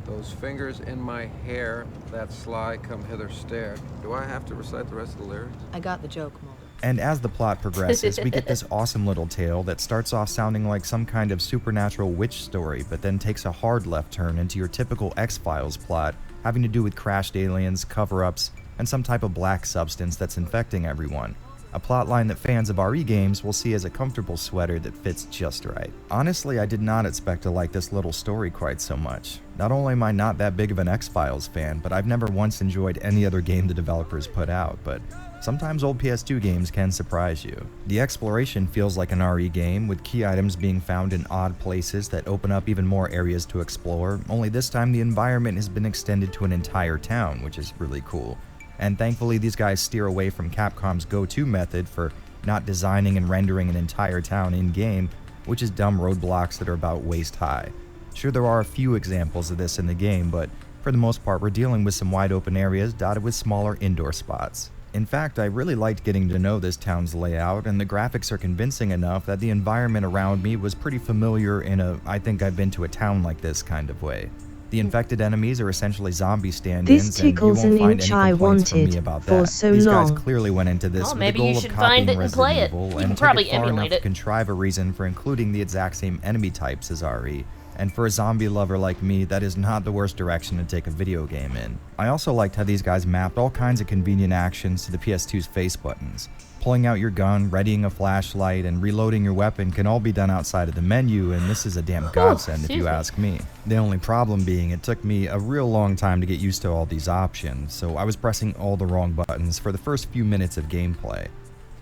Those fingers in my hair, that sly come hither stare. Do I have to recite the rest of the lyrics? I got the joke, Mulder. And as the plot progresses, we get this awesome little tale that starts off sounding like some kind of supernatural witch story, but then takes a hard left turn into your typical X-Files plot, having to do with crashed aliens, cover-ups, and some type of black substance that's infecting everyone. A plotline that fans of RE games will see as a comfortable sweater that fits just right. Honestly, I did not expect to like this little story quite so much. Not only am I not that big of an X-Files fan, but I've never once enjoyed any other game the developers put out, but sometimes old PS2 games can surprise you. The exploration feels like an RE game, with key items being found in odd places that open up even more areas to explore, only this time the environment has been extended to an entire town, which is really cool. And thankfully these guys steer away from Capcom's go-to method for not designing and rendering an entire town in-game, which is dumb roadblocks that are about waist high. Sure, there are a few examples of this in the game, but for the most part we're dealing with some wide open areas dotted with smaller indoor spots. In fact, I really liked getting to know this town's layout, and the graphics are convincing enough that the environment around me was pretty familiar in a I think I've been to a town like this kind of way. The infected enemies are essentially zombie stand-ins, This and you tickles won't an find inch any I complaints from me wanted about for that. so These guys long. clearly went into this Oh, with maybe the you goal of should copying find it and Resident play it. Evil, You and can took probably it far enough emulate to it. contrive a reason for including the exact same enemy types as RE. And for a zombie lover like me, that is not the worst direction to take a video game in. I also liked how these guys mapped all kinds of convenient actions to the PS2's face buttons. Pulling out your gun, readying a flashlight, and reloading your weapon can all be done outside of the menu, and this is a damn godsend if you ask me. The only problem being it took me a real long time to get used to all these options, so I was pressing all the wrong buttons for the first few minutes of gameplay.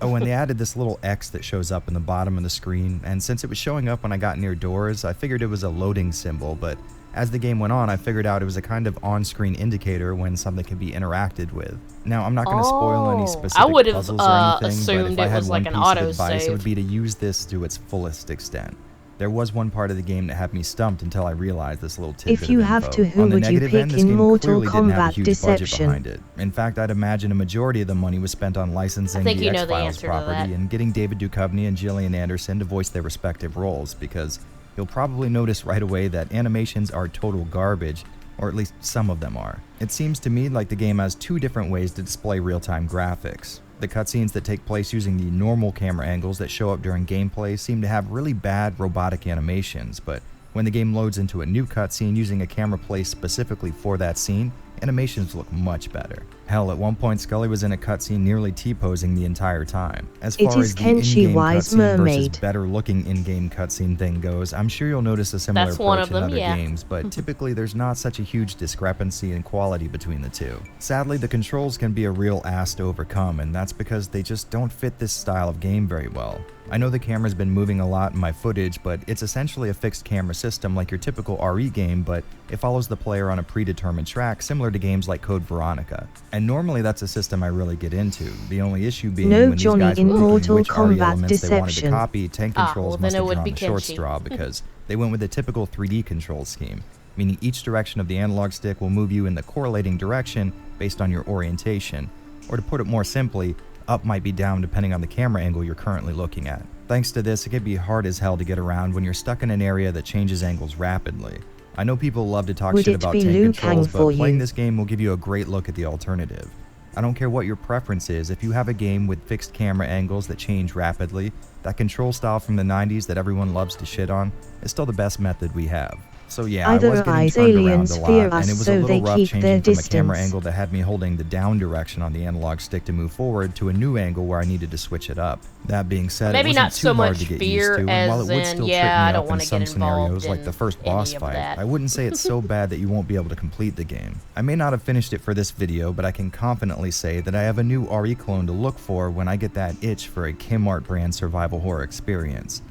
Oh, and they added this little X that shows up in the bottom of the screen, and since it was showing up when I got near doors, I figured it was a loading symbol, but as the game went on, I figured out it was a kind of on-screen indicator when something could be interacted with. Now, I'm not going to spoil any specific I would've, puzzles or anything, assumed but if I it had was one like an piece of advice, it autosave. would be to use this to its fullest extent. There was one part of the game that had me stumped until I realized this little tidbit If you of have info. to, who On the would you negative pick end, this in game Mortal clearly didn't have a Kombat huge budget Deception? behind it. In fact, I'd imagine a majority of the money was spent on licensing think the you know the X-Files answer to property that. and getting David Duchovny and Gillian Anderson to voice their respective roles, because you'll probably notice right away that animations are total garbage, or at least some of them are. It seems to me like the game has two different ways to display real-time graphics. The cutscenes that take place using the normal camera angles that show up during gameplay seem to have really bad robotic animations, but when the game loads into a new cutscene using a camera placed specifically for that scene, animations look much better. Hell, at one point Scully was in a cutscene nearly T-posing the entire time. As It far is as the Kenshi in-game Wise cutscene versus Mermaid. better looking in-game cutscene thing goes, I'm sure you'll notice a similar That's one approach of in them, other yeah. games, but typically there's not such a huge discrepancy in quality between the two. Sadly, the controls can be a real ass to overcome, and that's because they just don't fit this style of game very well. I know the camera's been moving a lot in my footage, but it's essentially a fixed camera system like your typical RE game, but it follows the player on a predetermined track similar to games like Code Veronica. And normally that's a system I really get into. The only issue being No when Johnny these guys in were picking Mortal which RE Kombat elements they wanted to Deception. copy, tank Ah, controls well, must then it have would drawn be the short Kenshi. straw because they went with the typical 3D control scheme, meaning each direction of the analog stick will move you in the correlating direction based on your orientation. Or to put it more simply, up might be down depending on the camera angle you're currently looking at. Thanks to this, it can be hard as hell to get around when you're stuck in an area that changes angles rapidly. I know people love to talk Would shit it about be tank Liu controls, Kang for but playing you? this game will give you a great look at the alternative. I don't care what your preference is, if you have a game with fixed camera angles that change rapidly, that control style from the 90s that everyone loves to shit on is still the best method we have. So yeah, I was getting Otherwise turned around aliens a lot, fear and us, it was so a little they rough keep their changing from a camera distance. angle that had me holding the down direction on the analog stick to move forward to a new angle where I needed to switch it up. That being said, Maybe it wasn't not too so hard much to get fear used to, and while it as would in, still yeah, trip I me don't up in wanna some get involved scenarios like in the first any boss of fight, that. I wouldn't say it's so bad that you won't be able to complete the game. I may not have finished it for this video, but I can confidently say that I have a new RE clone to look for when I get that itch for a Kmart brand survival horror experience.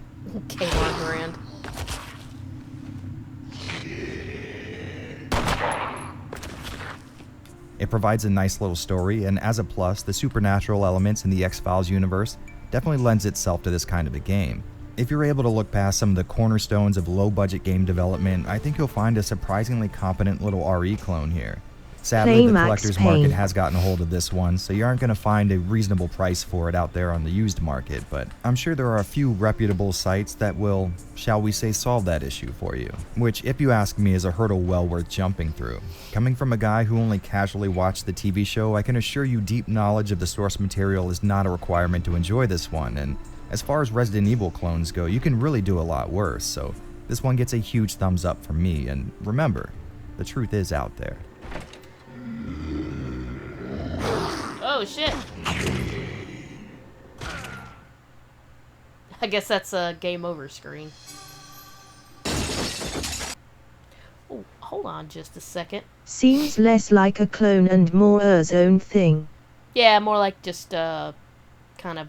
Kmart brand. It provides a nice little story, and as a plus, the supernatural elements in the X-Files universe definitely lends itself to this kind of a game. If you're able to look past some of the cornerstones of low-budget game development, I think you'll find a surprisingly competent little RE clone here. Sadly, Play the Max collector's Payne. market has gotten a hold of this one, so you aren't going to find a reasonable price for it out there on the used market, but I'm sure there are a few reputable sites that will, shall we say, solve that issue for you. Which, if you ask me, is a hurdle well worth jumping through. Coming from a guy who only casually watched the TV show, I can assure you deep knowledge of the source material is not a requirement to enjoy this one, and as far as Resident Evil clones go, you can really do a lot worse, so this one gets a huge thumbs up from me, and remember, the truth is out there. Oh shit. I guess that's a game over screen. Oh, hold on just a second. Seems less like a clone and more Er's own thing. Yeah, more like just kind of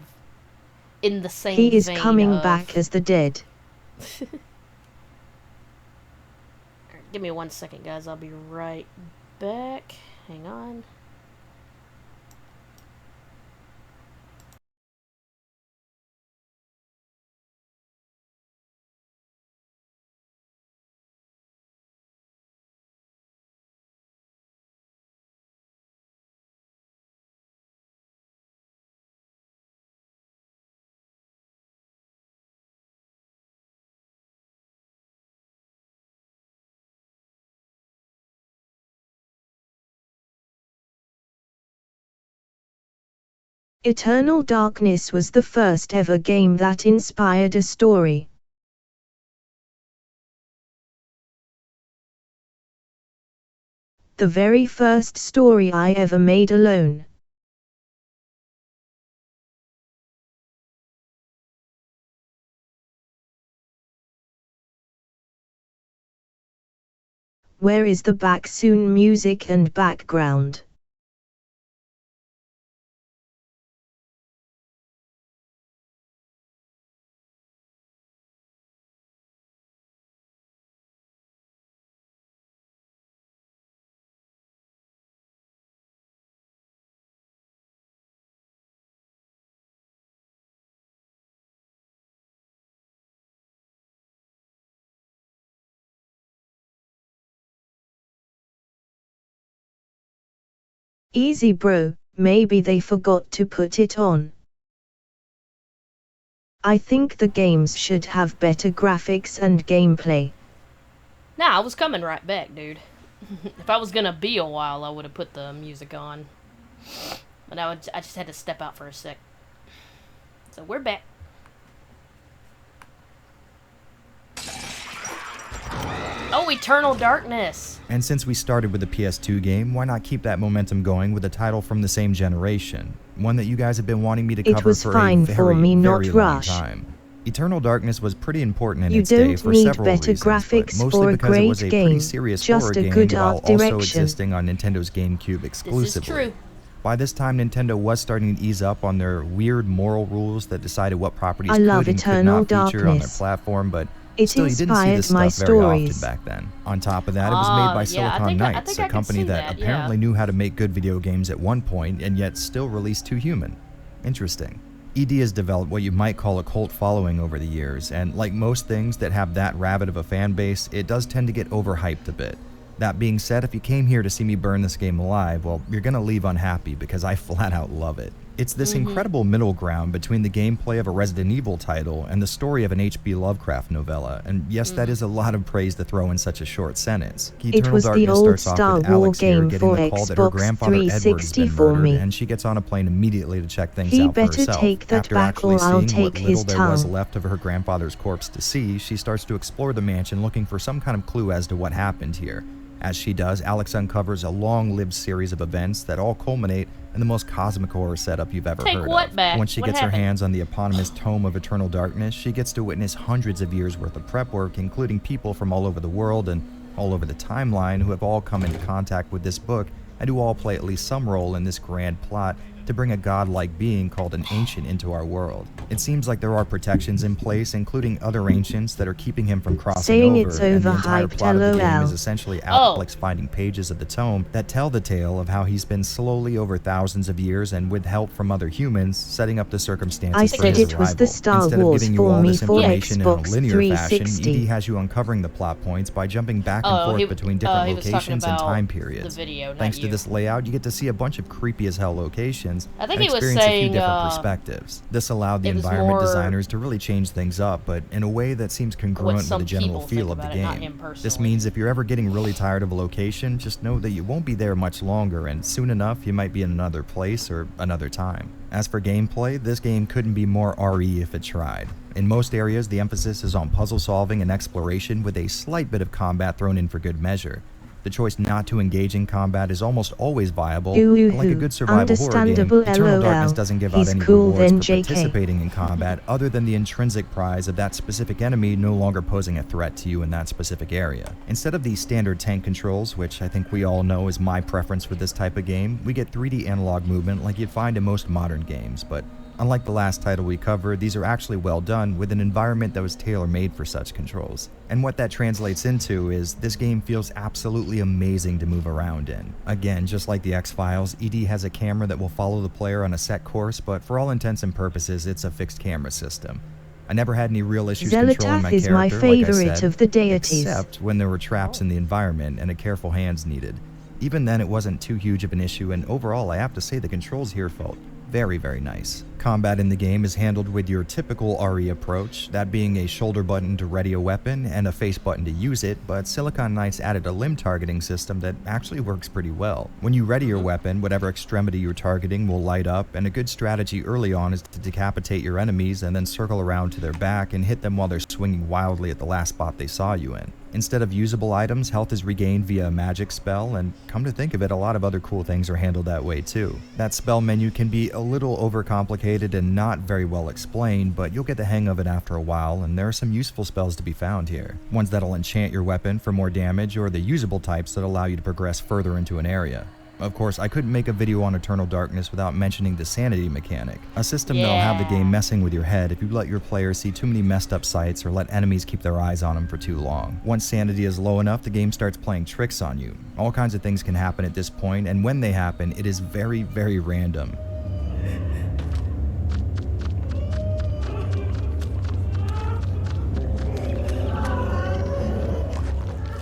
in the same He is vein coming of... back as the dead. Alright, give me 1 second, guys. I'll be right back. Hang on. Eternal Darkness was the first ever game that inspired a story. The very first story I ever made alone. Where is the bassoon music and background? Easy bro, maybe they forgot to put it on. I think the games should have better graphics and gameplay. Nah, I was coming right back, dude. If I was gonna be a while, I would have put the music on. But I just had to step out for a sec. So we're back. Oh, Eternal Darkness! And since we started with the PS2 game, why not keep that momentum going with a title from the same generation? One that you guys have been wanting me to cover for a very, very long time. Eternal Darkness was pretty important in its day for several reasons, but mostly because it was a pretty serious horror game while also existing on Nintendo's GameCube exclusively. This is true. By this time, Nintendo was starting to ease up on their weird moral rules that decided what properties could and could not feature on their platform, but still, you didn't see this stuff very often back then. On top of that, it was made by Silicon Knights, a company that apparently knew how to make good video games at one point and yet still released Too Human. Interesting. ED has developed what you might call a cult following over the years, and like most things that have that rabid of a fan base, it does tend to get overhyped a bit. That being said, if you came here to see me burn this game alive, well, you're gonna leave unhappy because I flat out love it. It's this incredible middle ground between the gameplay of a Resident Evil title and the story of an H.P. Lovecraft novella, and yes, that is a lot of praise to throw in such a short sentence. Eternal Darkness starts off with Alex here getting the call that her grandfather Edward has been murdered, and she gets on a plane immediately to check things out for herself. After actually seeing what little there was left of her grandfather's corpse to see, she starts to explore the mansion looking for some kind of clue as to what happened here. As she does, Alex uncovers a long-lived series of events that all culminate in the most cosmic horror setup you've ever heard of. Once she gets her hands on the eponymous Tome of Eternal Darkness, she gets to witness hundreds of years worth of prep work, including people from all over the world and all over the timeline who have all come into contact with this book and who all play at least some role in this grand plot to bring a godlike being called an Ancient into our world. It seems like there are protections in place, including other Ancients that are keeping him from crossing over, and the entire plot of the game is essentially Alex finding pages of the tome that tell the tale of how he's been slowly over thousands of years and with help from other humans, setting up the circumstances for his arrival. Instead of giving you all this information in a linear fashion, ED has you uncovering the plot points by jumping back and forth between different locations and time periods. Thanks to this layout, you get to see a bunch of creepy as hell locations I think and experience a few different perspectives. This allowed the environment designers to really change things up, but in a way that seems congruent with the general feel of the game. This means if you're ever getting really tired of a location, just know that you won't be there much longer, and soon enough you might be in another place or another time. As for gameplay, this game couldn't be more RE if it tried. In most areas, the emphasis is on puzzle solving and exploration with a slight bit of combat thrown in for good measure. The choice not to engage in combat is almost always viable, but like a good survival horror game, Eternal Darkness doesn't give out any rewards for participating in combat other than the intrinsic prize of that specific enemy no longer posing a threat to you in that specific area. Instead of the standard tank controls, which I think we all know is my preference with this type of game, we get 3D analog movement like you'd find in most modern games, but unlike the last title we covered, these are actually well done with an environment that was tailor-made for such controls. And what that translates into is this game feels absolutely amazing to move around in. Again, just like the X-Files, ED has a camera that will follow the player on a set course, but for all intents and purposes, it's a fixed camera system. I never had any real issues controlling my character, like I said, of the deities. Except when there were traps in the environment and a careful hand's needed. Even then, it wasn't too huge of an issue, and overall, I have to say the controls here felt very, very nice. Combat in the game is handled with your typical RE approach, that being a shoulder button to ready a weapon and a face button to use it, but Silicon Knights added a limb targeting system that actually works pretty well. When you ready your weapon, whatever extremity you're targeting will light up, and a good strategy early on is to decapitate your enemies and then circle around to their back and hit them while they're swinging wildly at the last spot they saw you in. Instead of usable items, health is regained via a magic spell, and come to think of it, a lot of other cool things are handled that way too. That spell menu can be a little overcomplicated and not very well explained, but you'll get the hang of it after a while, and there are some useful spells to be found here. Ones that'll enchant your weapon for more damage, or the usable types that allow you to progress further into an area. Of course, I couldn't make a video on Eternal Darkness without mentioning the sanity mechanic, a system that'll have the game messing with your head if you let your players see too many messed up sights or let enemies keep their eyes on them for too long. Once sanity is low enough, the game starts playing tricks on you. All kinds of things can happen at this point, and when they happen, it is very, very random.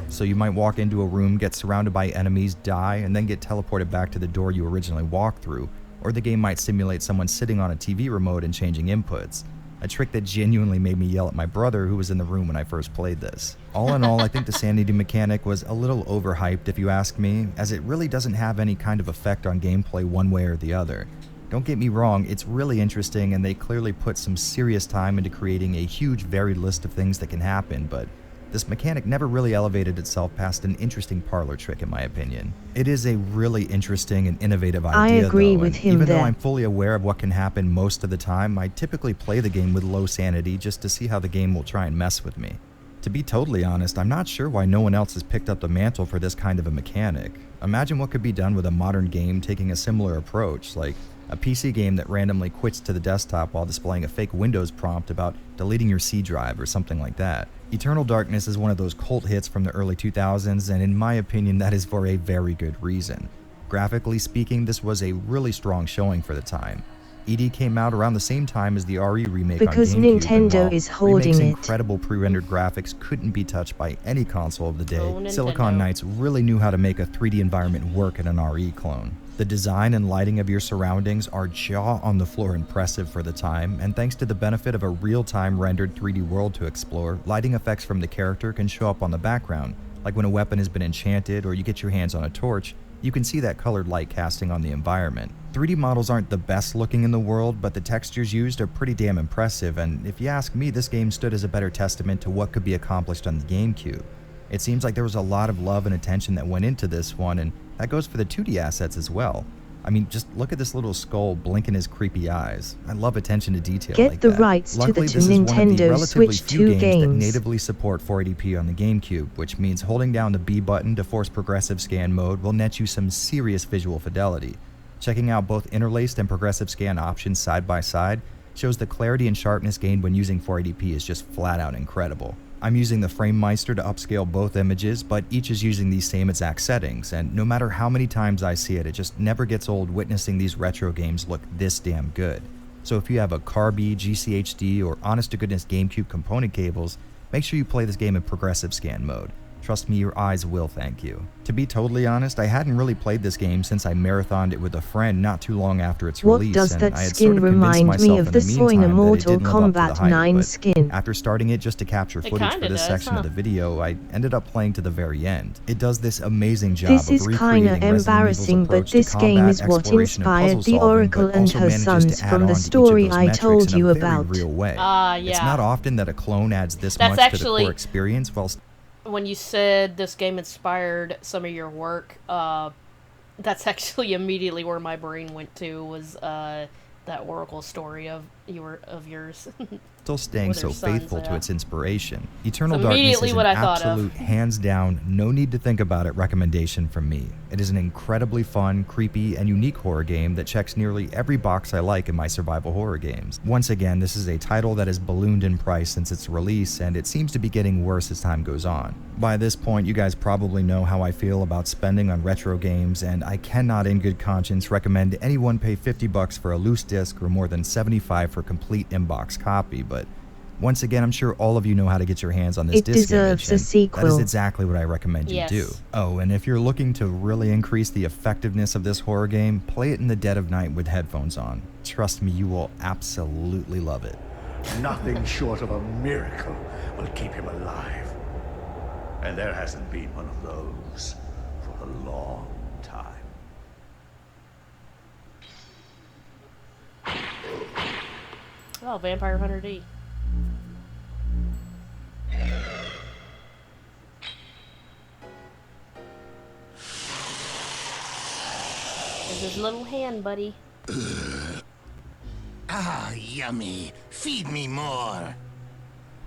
So you might walk into a room, get surrounded by enemies, die, and then get teleported back to the door you originally walked through, or the game might simulate someone sitting on a TV remote and changing inputs. A trick that genuinely made me yell at my brother who was in the room when I first played this. All in all, I think the sanity mechanic was a little overhyped if you ask me, as it really doesn't have any kind of effect on gameplay one way or the other. Don't get me wrong, it's really interesting and they clearly put some serious time into creating a huge varied list of things that can happen, but this mechanic never really elevated itself past an interesting parlor trick in my opinion. It is a really interesting and innovative idea I agree though, with and him even there. though I'm fully aware of what can happen most of the time, I typically play the game with low sanity just to see how the game will try and mess with me. To be totally honest, I'm not sure why no one else has picked up the mantle for this kind of a mechanic. Imagine what could be done with a modern game taking a similar approach, like a PC game that randomly quits to the desktop while displaying a fake Windows prompt about deleting your C drive or something like that. Eternal Darkness is one of those cult hits from the early 2000s, and in my opinion that is for a very good reason. Graphically speaking, this was a really strong showing for the time. ED came out around the same time as the RE remake Because on GameCube, Nintendo and while is holding Remake's it. incredible pre-rendered graphics couldn't be touched by any console of the day, Oh, Nintendo. Silicon Knights really knew how to make a 3D environment work in an RE clone. The design and lighting of your surroundings are jaw-on-the-floor impressive for the time, and thanks to the benefit of a real-time rendered 3D world to explore, lighting effects from the character can show up on the background, like when a weapon has been enchanted or you get your hands on a torch, you can see that colored light casting on the environment. 3D models aren't the best looking in the world, but the textures used are pretty damn impressive, and if you ask me, this game stood as a better testament to what could be accomplished on the GameCube. It seems like there was a lot of love and attention that went into this one, and that goes for the 2D assets as well. I mean, just look at this little skull blinking his creepy eyes. I love attention to detail Get like the that. rights to the Luckily, two this is one of the Nintendo relatively Switch few 2 games that games. natively support 480p on the GameCube, which means holding down the B button to force progressive scan mode will net you some serious visual fidelity. Checking out both interlaced and progressive scan options side by side shows the clarity and sharpness gained when using 480p is just flat out incredible. I'm using the FrameMeister to upscale both images, but each is using these same exact settings, and no matter how many times I see it, it just never gets old witnessing these retro games look this damn good. So if you have a Carby, GCHD, or honest-to-goodness GameCube component cables, make sure you play this game in progressive scan mode. Trust me, your eyes will thank you. To be totally honest, I hadn't really played this game since I marathoned it with a friend not too long after its What release, does and that I had skin sort of convinced remind me myself of in the the Soin meantime that it Mortal didn't live up to the Kombat hype, 9 but skin? after starting it just to capture It footage kinda for this does, section huh? of the video, I ended up playing to the very end. It does this amazing job This of is kinda recreating Resident Evil's embarrassing, but approach to this game combat, is what exploration, and inspired puzzle the solving, Oracle but and also her manages sons to add from on the to each of story those I metrics told in a you very about. real way. Yeah. It's not often that a clone adds this That's much to the actually- core experience while When you said this game inspired some of your work, that's actually immediately where my brain went to, was that Oracle story of yours. still staying With so her sons, faithful to yeah. its inspiration. Eternal It's Darkness immediately is an what I thought of. absolute, hands down, no need to think about it recommendation from me. It is an incredibly fun, creepy, and unique horror game that checks nearly every box I like in my survival horror games. Once again, this is a title that has ballooned in price since its release, and it seems to be getting worse as time goes on. By this point, you guys probably know how I feel about spending on retro games, and I cannot in good conscience recommend anyone pay $50 for a loose disc or more than $75 for a complete inbox copy, but once again, I'm sure all of you know how to get your hands on this It disc deserves image, a and sequel. that is exactly what I recommend you Yes. do. Oh, and if you're looking to really increase the effectiveness of this horror game, play it in the dead of night with headphones on. Trust me, you will absolutely love it. Nothing short of a miracle will keep him alive. And there hasn't been one of those for a long time. Oh, Vampire Hunter D. little hand, buddy. Ah, yummy. Feed me more.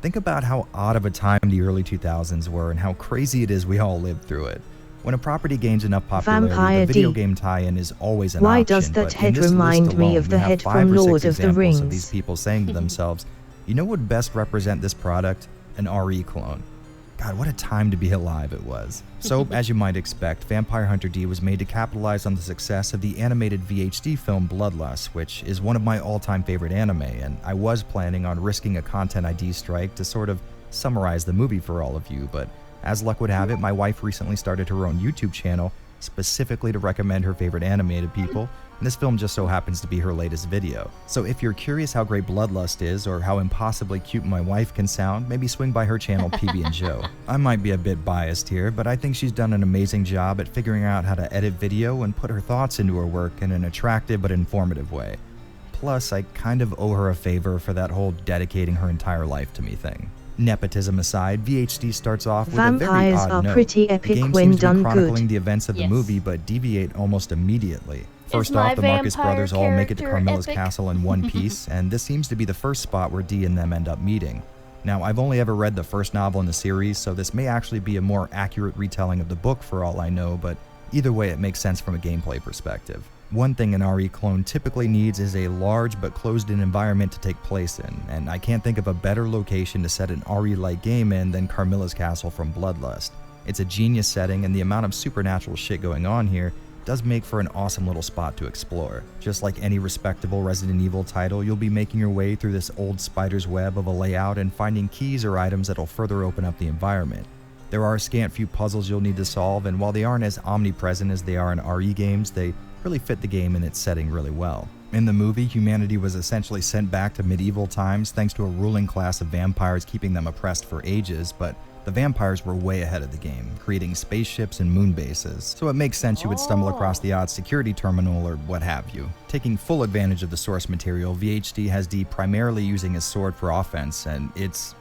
Think about how odd of a time the early 2000s were and how crazy it is we all lived through it. When a property gains enough popularity, Vampire the video D. game tie-in is always an Why option. does that but in head this list remind me alone, of the we have head 5 from or 6 Lord of the examples Rings? of these people saying to themselves, you know what would best represent this product? An RE clone. God, what a time to be alive it was. So, as you might expect, Vampire Hunter D was made to capitalize on the success of the animated VHD film Bloodlust, which is one of my all-time favorite anime, and I was planning on risking a Content ID strike to sort of summarize the movie for all of you, but as luck would have it, my wife recently started her own YouTube channel specifically to recommend her favorite anime to people, and this film just so happens to be her latest video. So if you're curious how great Bloodlust is, or how impossibly cute my wife can sound, maybe swing by her channel PB and Joe. I might be a bit biased here, but I think she's done an amazing job at figuring out how to edit video and put her thoughts into her work in an attractive but informative way. Plus, I kind of owe her a favor for that whole dedicating her entire life to me thing. Nepotism aside, VHD starts off with a very Vampires odd are note. pretty The epic game when seems to be done chronicling good. the events of the Yes. movie, but deviate almost immediately. First my off, the Marcus vampire brothers all make it to character Carmilla's epic? castle in one piece, and this seems to be the first spot where Dee and them end up meeting. Now, I've only ever read the first novel in the series, so this may actually be a more accurate retelling of the book for all I know, but either way it makes sense from a gameplay perspective. One thing an RE clone typically needs is a large but closed-in environment to take place in, and I can't think of a better location to set an RE-like game in than Carmilla's castle from Bloodlust. It's a genius setting, and the amount of supernatural shit going on here does make for an awesome little spot to explore. Just like any respectable Resident Evil title, you'll be making your way through this old spider's web of a layout and finding keys or items that'll further open up the environment. There are a scant few puzzles you'll need to solve, and while they aren't as omnipresent as they are in RE games, they really fit the game and its setting really well. In the movie, humanity was essentially sent back to medieval times thanks to a ruling class of vampires keeping them oppressed for ages, but the vampires were way ahead of the game, creating spaceships and moon bases, so it makes sense you would stumble across the odd security terminal or what have you. Taking full advantage of the source material, VHD has Dee primarily using his sword for offense, and it's,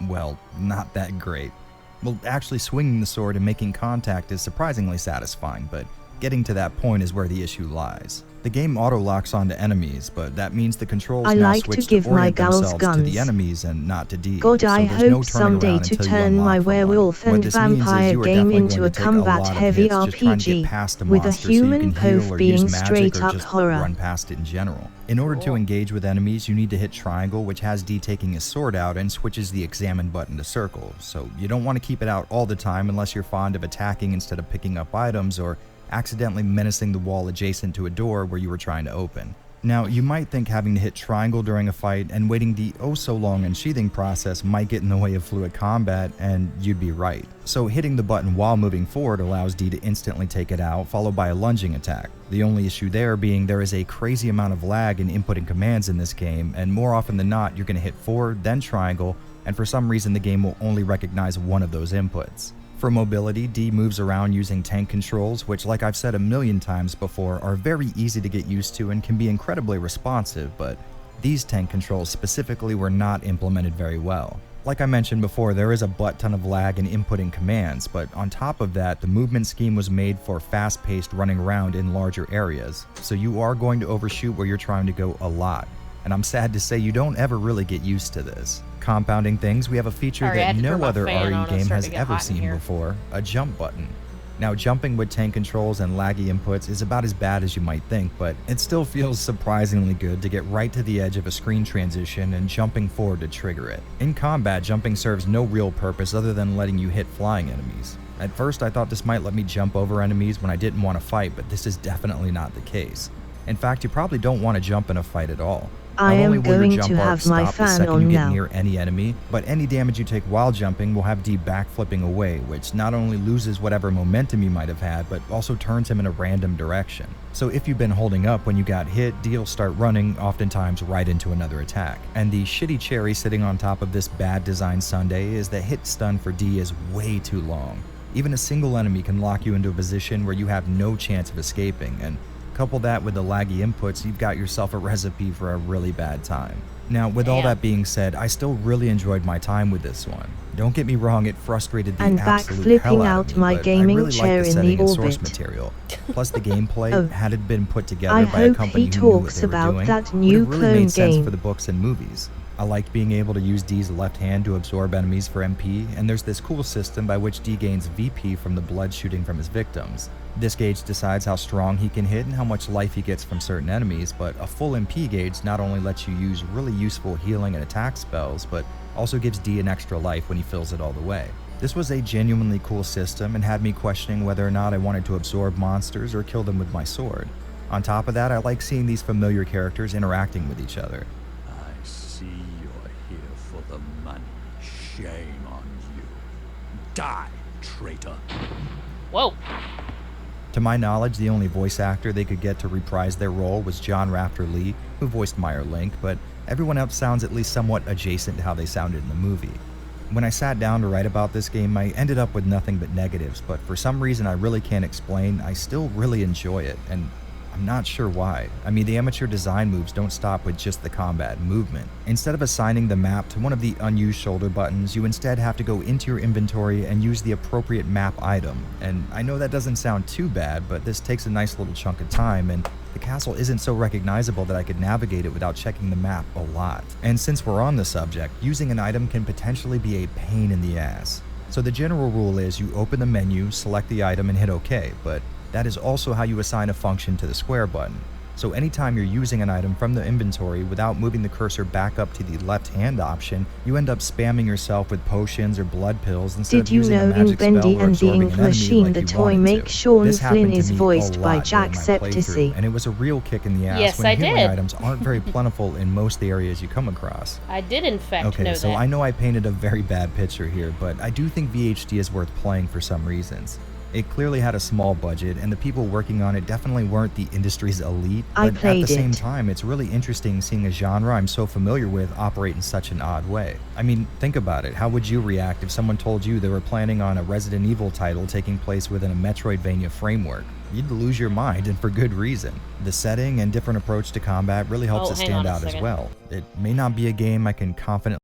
well, not that great. Well, actually swinging the sword and making contact is surprisingly satisfying, but getting to that point is where the issue lies. The game auto-locks onto enemies, but that means the controls I now like to switch give to my orient girls themselves to the guns. enemies and not to Dee. God, so I there's no hope turning someday around to until you turn unlock my from one. werewolf What and this means is vampire you are game definitely into going a to take lot combat of heavy hits just trying to get RPG, past a with a monster so human you can heal Poe or being use magic straight or up just horror. run past it in general. In order to engage with enemies, you need to hit triangle, which has Dee taking his sword out and switches the examine button to circle, so you don't want to keep it out all the time unless you're fond of attacking instead of picking up items or accidentally menacing the wall adjacent to a door where you were trying to open. Now, you might think having to hit triangle during a fight and waiting the oh-so-long unsheathing process might get in the way of fluid combat, and you'd be right. So hitting the button while moving forward allows Dee to instantly take it out, followed by a lunging attack. The only issue there being there is a crazy amount of lag in inputting commands in this game, and more often than not, you're going to hit forward, then triangle, and for some reason the game will only recognize one of those inputs. For mobility, Dee moves around using tank controls, which, like I've said a million times before, are very easy to get used to and can be incredibly responsive, but these tank controls specifically were not implemented very well. Like I mentioned before, there is a butt ton of lag in inputting commands, but on top of that, the movement scheme was made for fast-paced running around in larger areas, so you are going to overshoot where you're trying to go a lot. And I'm sad to say you don't ever really get used to this. Compounding things, we have a feature Sorry, I had that to turn no my other fan RE on, it's game starting has to get ever hot in seen here. before, a jump button. Now, jumping with tank controls and laggy inputs is about as bad as you might think, but it still feels surprisingly good to get right to the edge of a screen transition and jumping forward to trigger it. In combat, jumping serves no real purpose other than letting you hit flying enemies. At first, I thought this might let me jump over enemies when I didn't want to fight, but this is definitely not the case. In fact, you probably don't want to jump in a fight at all. I Not am only will your going jump to arc have my stop the fan second on you get now. near any enemy, but any damage you take while jumping will have Dee backflipping away, which not only loses whatever momentum you might have had, but also turns him in a random direction. So if you've been holding up when you got hit, Dee will start running, oftentimes right into another attack. And the shitty cherry sitting on top of this bad design sundae is the hit stun for Dee is way too long. Even a single enemy can lock you into a position where you have no chance of escaping, and Couple that with the laggy inputs, you've got yourself a recipe for a really bad time. Now, with all that being said, I still really enjoyed my time with this one. Don't get me wrong, it frustrated the And absolute hell backflipping out out of me, my but gaming I really chair liked the in setting the and source orbit. material. Plus the gameplay, Oh, had it been put together I by a hope company he who knew what talks they were about doing, that would new have really clone made sense game. for the books and movies. I liked being able to use D's left hand to absorb enemies for MP, and there's this cool system by which D gains VP from the blood shooting from his victims. This gauge decides how strong he can hit and how much life he gets from certain enemies, but a full MP gauge not only lets you use really useful healing and attack spells, but also gives D an extra life when he fills it all the way. This was a genuinely cool system and had me questioning whether or not I wanted to absorb monsters or kill them with my sword. On top of that, I like seeing these familiar characters interacting with each other. I see you're here for the money. Shame on you. Die, traitor. Whoa. To my knowledge, the only voice actor they could get to reprise their role was John Raptor Lee, who voiced Meyer Link, but everyone else sounds at least somewhat adjacent to how they sounded in the movie. When I sat down to write about this game, I ended up with nothing but negatives, but for some reason I really can't explain, I still really enjoy it, and I'm not sure why. I mean, the amateur design moves don't stop with just the combat movement. Instead of assigning the map to one of the unused shoulder buttons, you instead have to go into your inventory and use the appropriate map item. And I know that doesn't sound too bad, but this takes a nice little chunk of time, and the castle isn't so recognizable that I could navigate it without checking the map a lot. And since we're on the subject, using an item can potentially be a pain in the ass. So the general rule is you open the menu, select the item, and hit OK, but that is also how you assign a function to the square button. So anytime you're using an item from the inventory without moving the cursor back up to the left hand option, you end up spamming yourself with potions or blood pills instead of Did you using a know in magic spell Bendy or and the absorbing Ink an enemy Machine like the you toy wanted make to. Sean This happened Flynn to is me a voiced by lot during my Jacksepticeye? playthrough, and it was a real kick in the ass Yes, when I healing did. items aren't very plentiful in most areas you come across. I did in fact Okay, know so that. I know I painted a very bad picture here, but I do think VHD is worth playing for some reasons. It clearly had a small budget, and the people working on it definitely weren't the industry's elite, I but at the played same it. time, it's really interesting seeing a genre I'm so familiar with operate in such an odd way. I mean, think about it. How would you react if someone told you they were planning on a Resident Evil title taking place within a Metroidvania framework? You'd lose your mind, and for good reason. The setting and different approach to combat really helps it hang stand on a out as second. well. It may not be a game I can confidently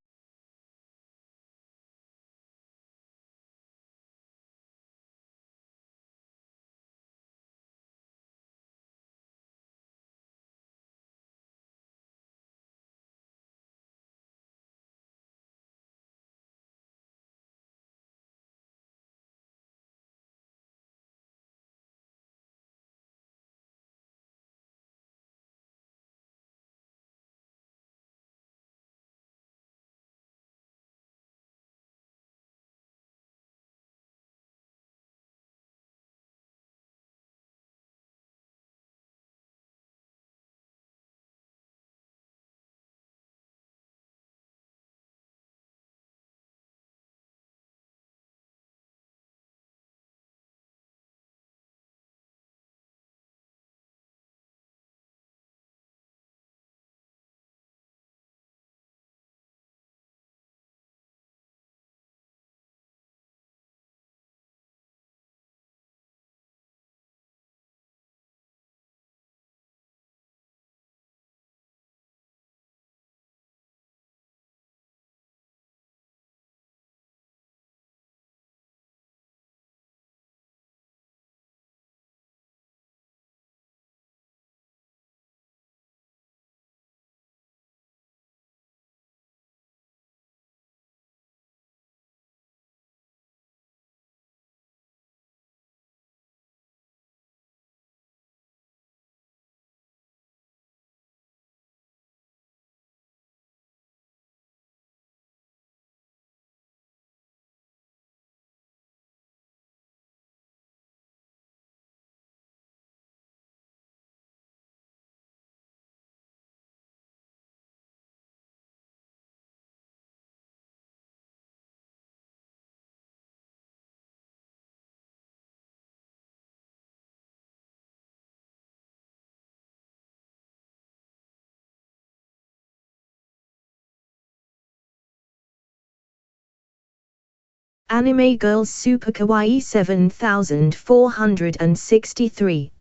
Anime Girls Super Kawaii 7463.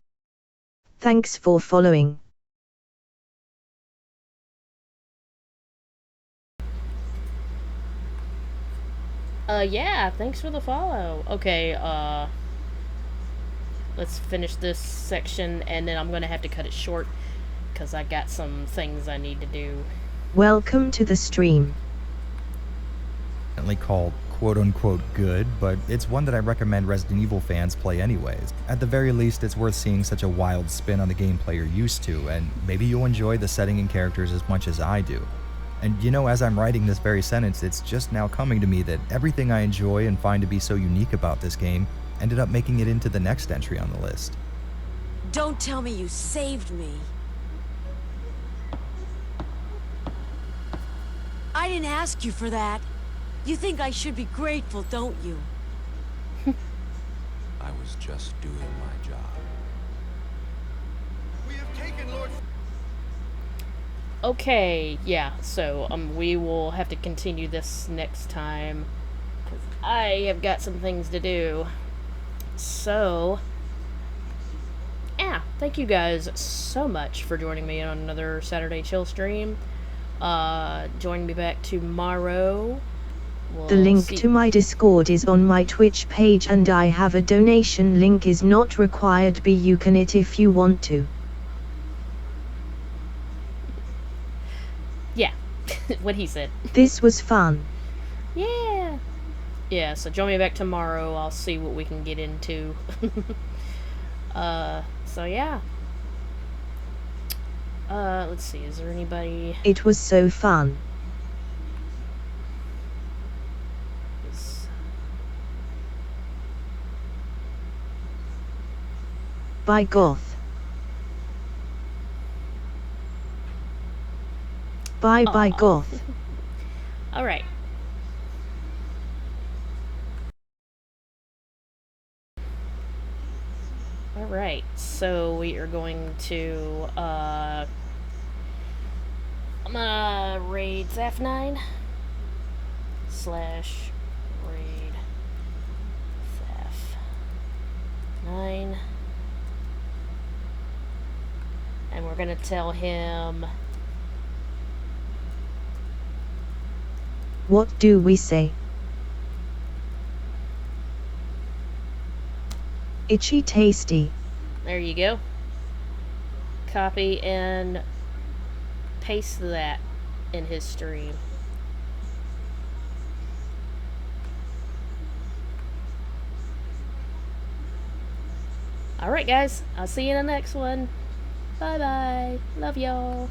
Thanks for following. Yeah, thanks for the follow. Okay, let's finish this section, and then I'm gonna have to cut it short, because I got some things I need to do. Welcome to the stream. Called quote-unquote good, but it's one that I recommend Resident Evil fans play anyways. At the very least, it's worth seeing such a wild spin on the gameplay you're used to, and maybe you'll enjoy the setting and characters as much as I do. And you know, as I'm writing this very sentence, it's just now coming to me that everything I enjoy and find to be so unique about this game ended up making it into the next entry on the list. Don't tell me you saved me. I didn't ask you for that. You think I should be grateful, don't you? I was just doing my job. We have taken Lord... Okay, yeah, so we will have to continue this next time, because I have got some things to do. So, yeah, thank you guys so much for joining me on another Saturday Chill stream. Join me back tomorrow. The link to my Discord is on my Twitch page, and I have a donation link is not required, but you can it if you want to. Yeah, what he said. This was fun. Yeah. Yeah, so join me back tomorrow. I'll see what we can get into. So yeah. Let's see, is there anybody... It was so fun. By Goth. Bye bye Goth. Alright. Alright, so we are going to, I'm gonna raid Zaf9 / raid Zaf9, and we're gonna tell him... What do we say? Itchy tasty. There you go. Copy and paste that in his stream. Alright guys, I'll see you in the next one. Bye bye. Love y'all.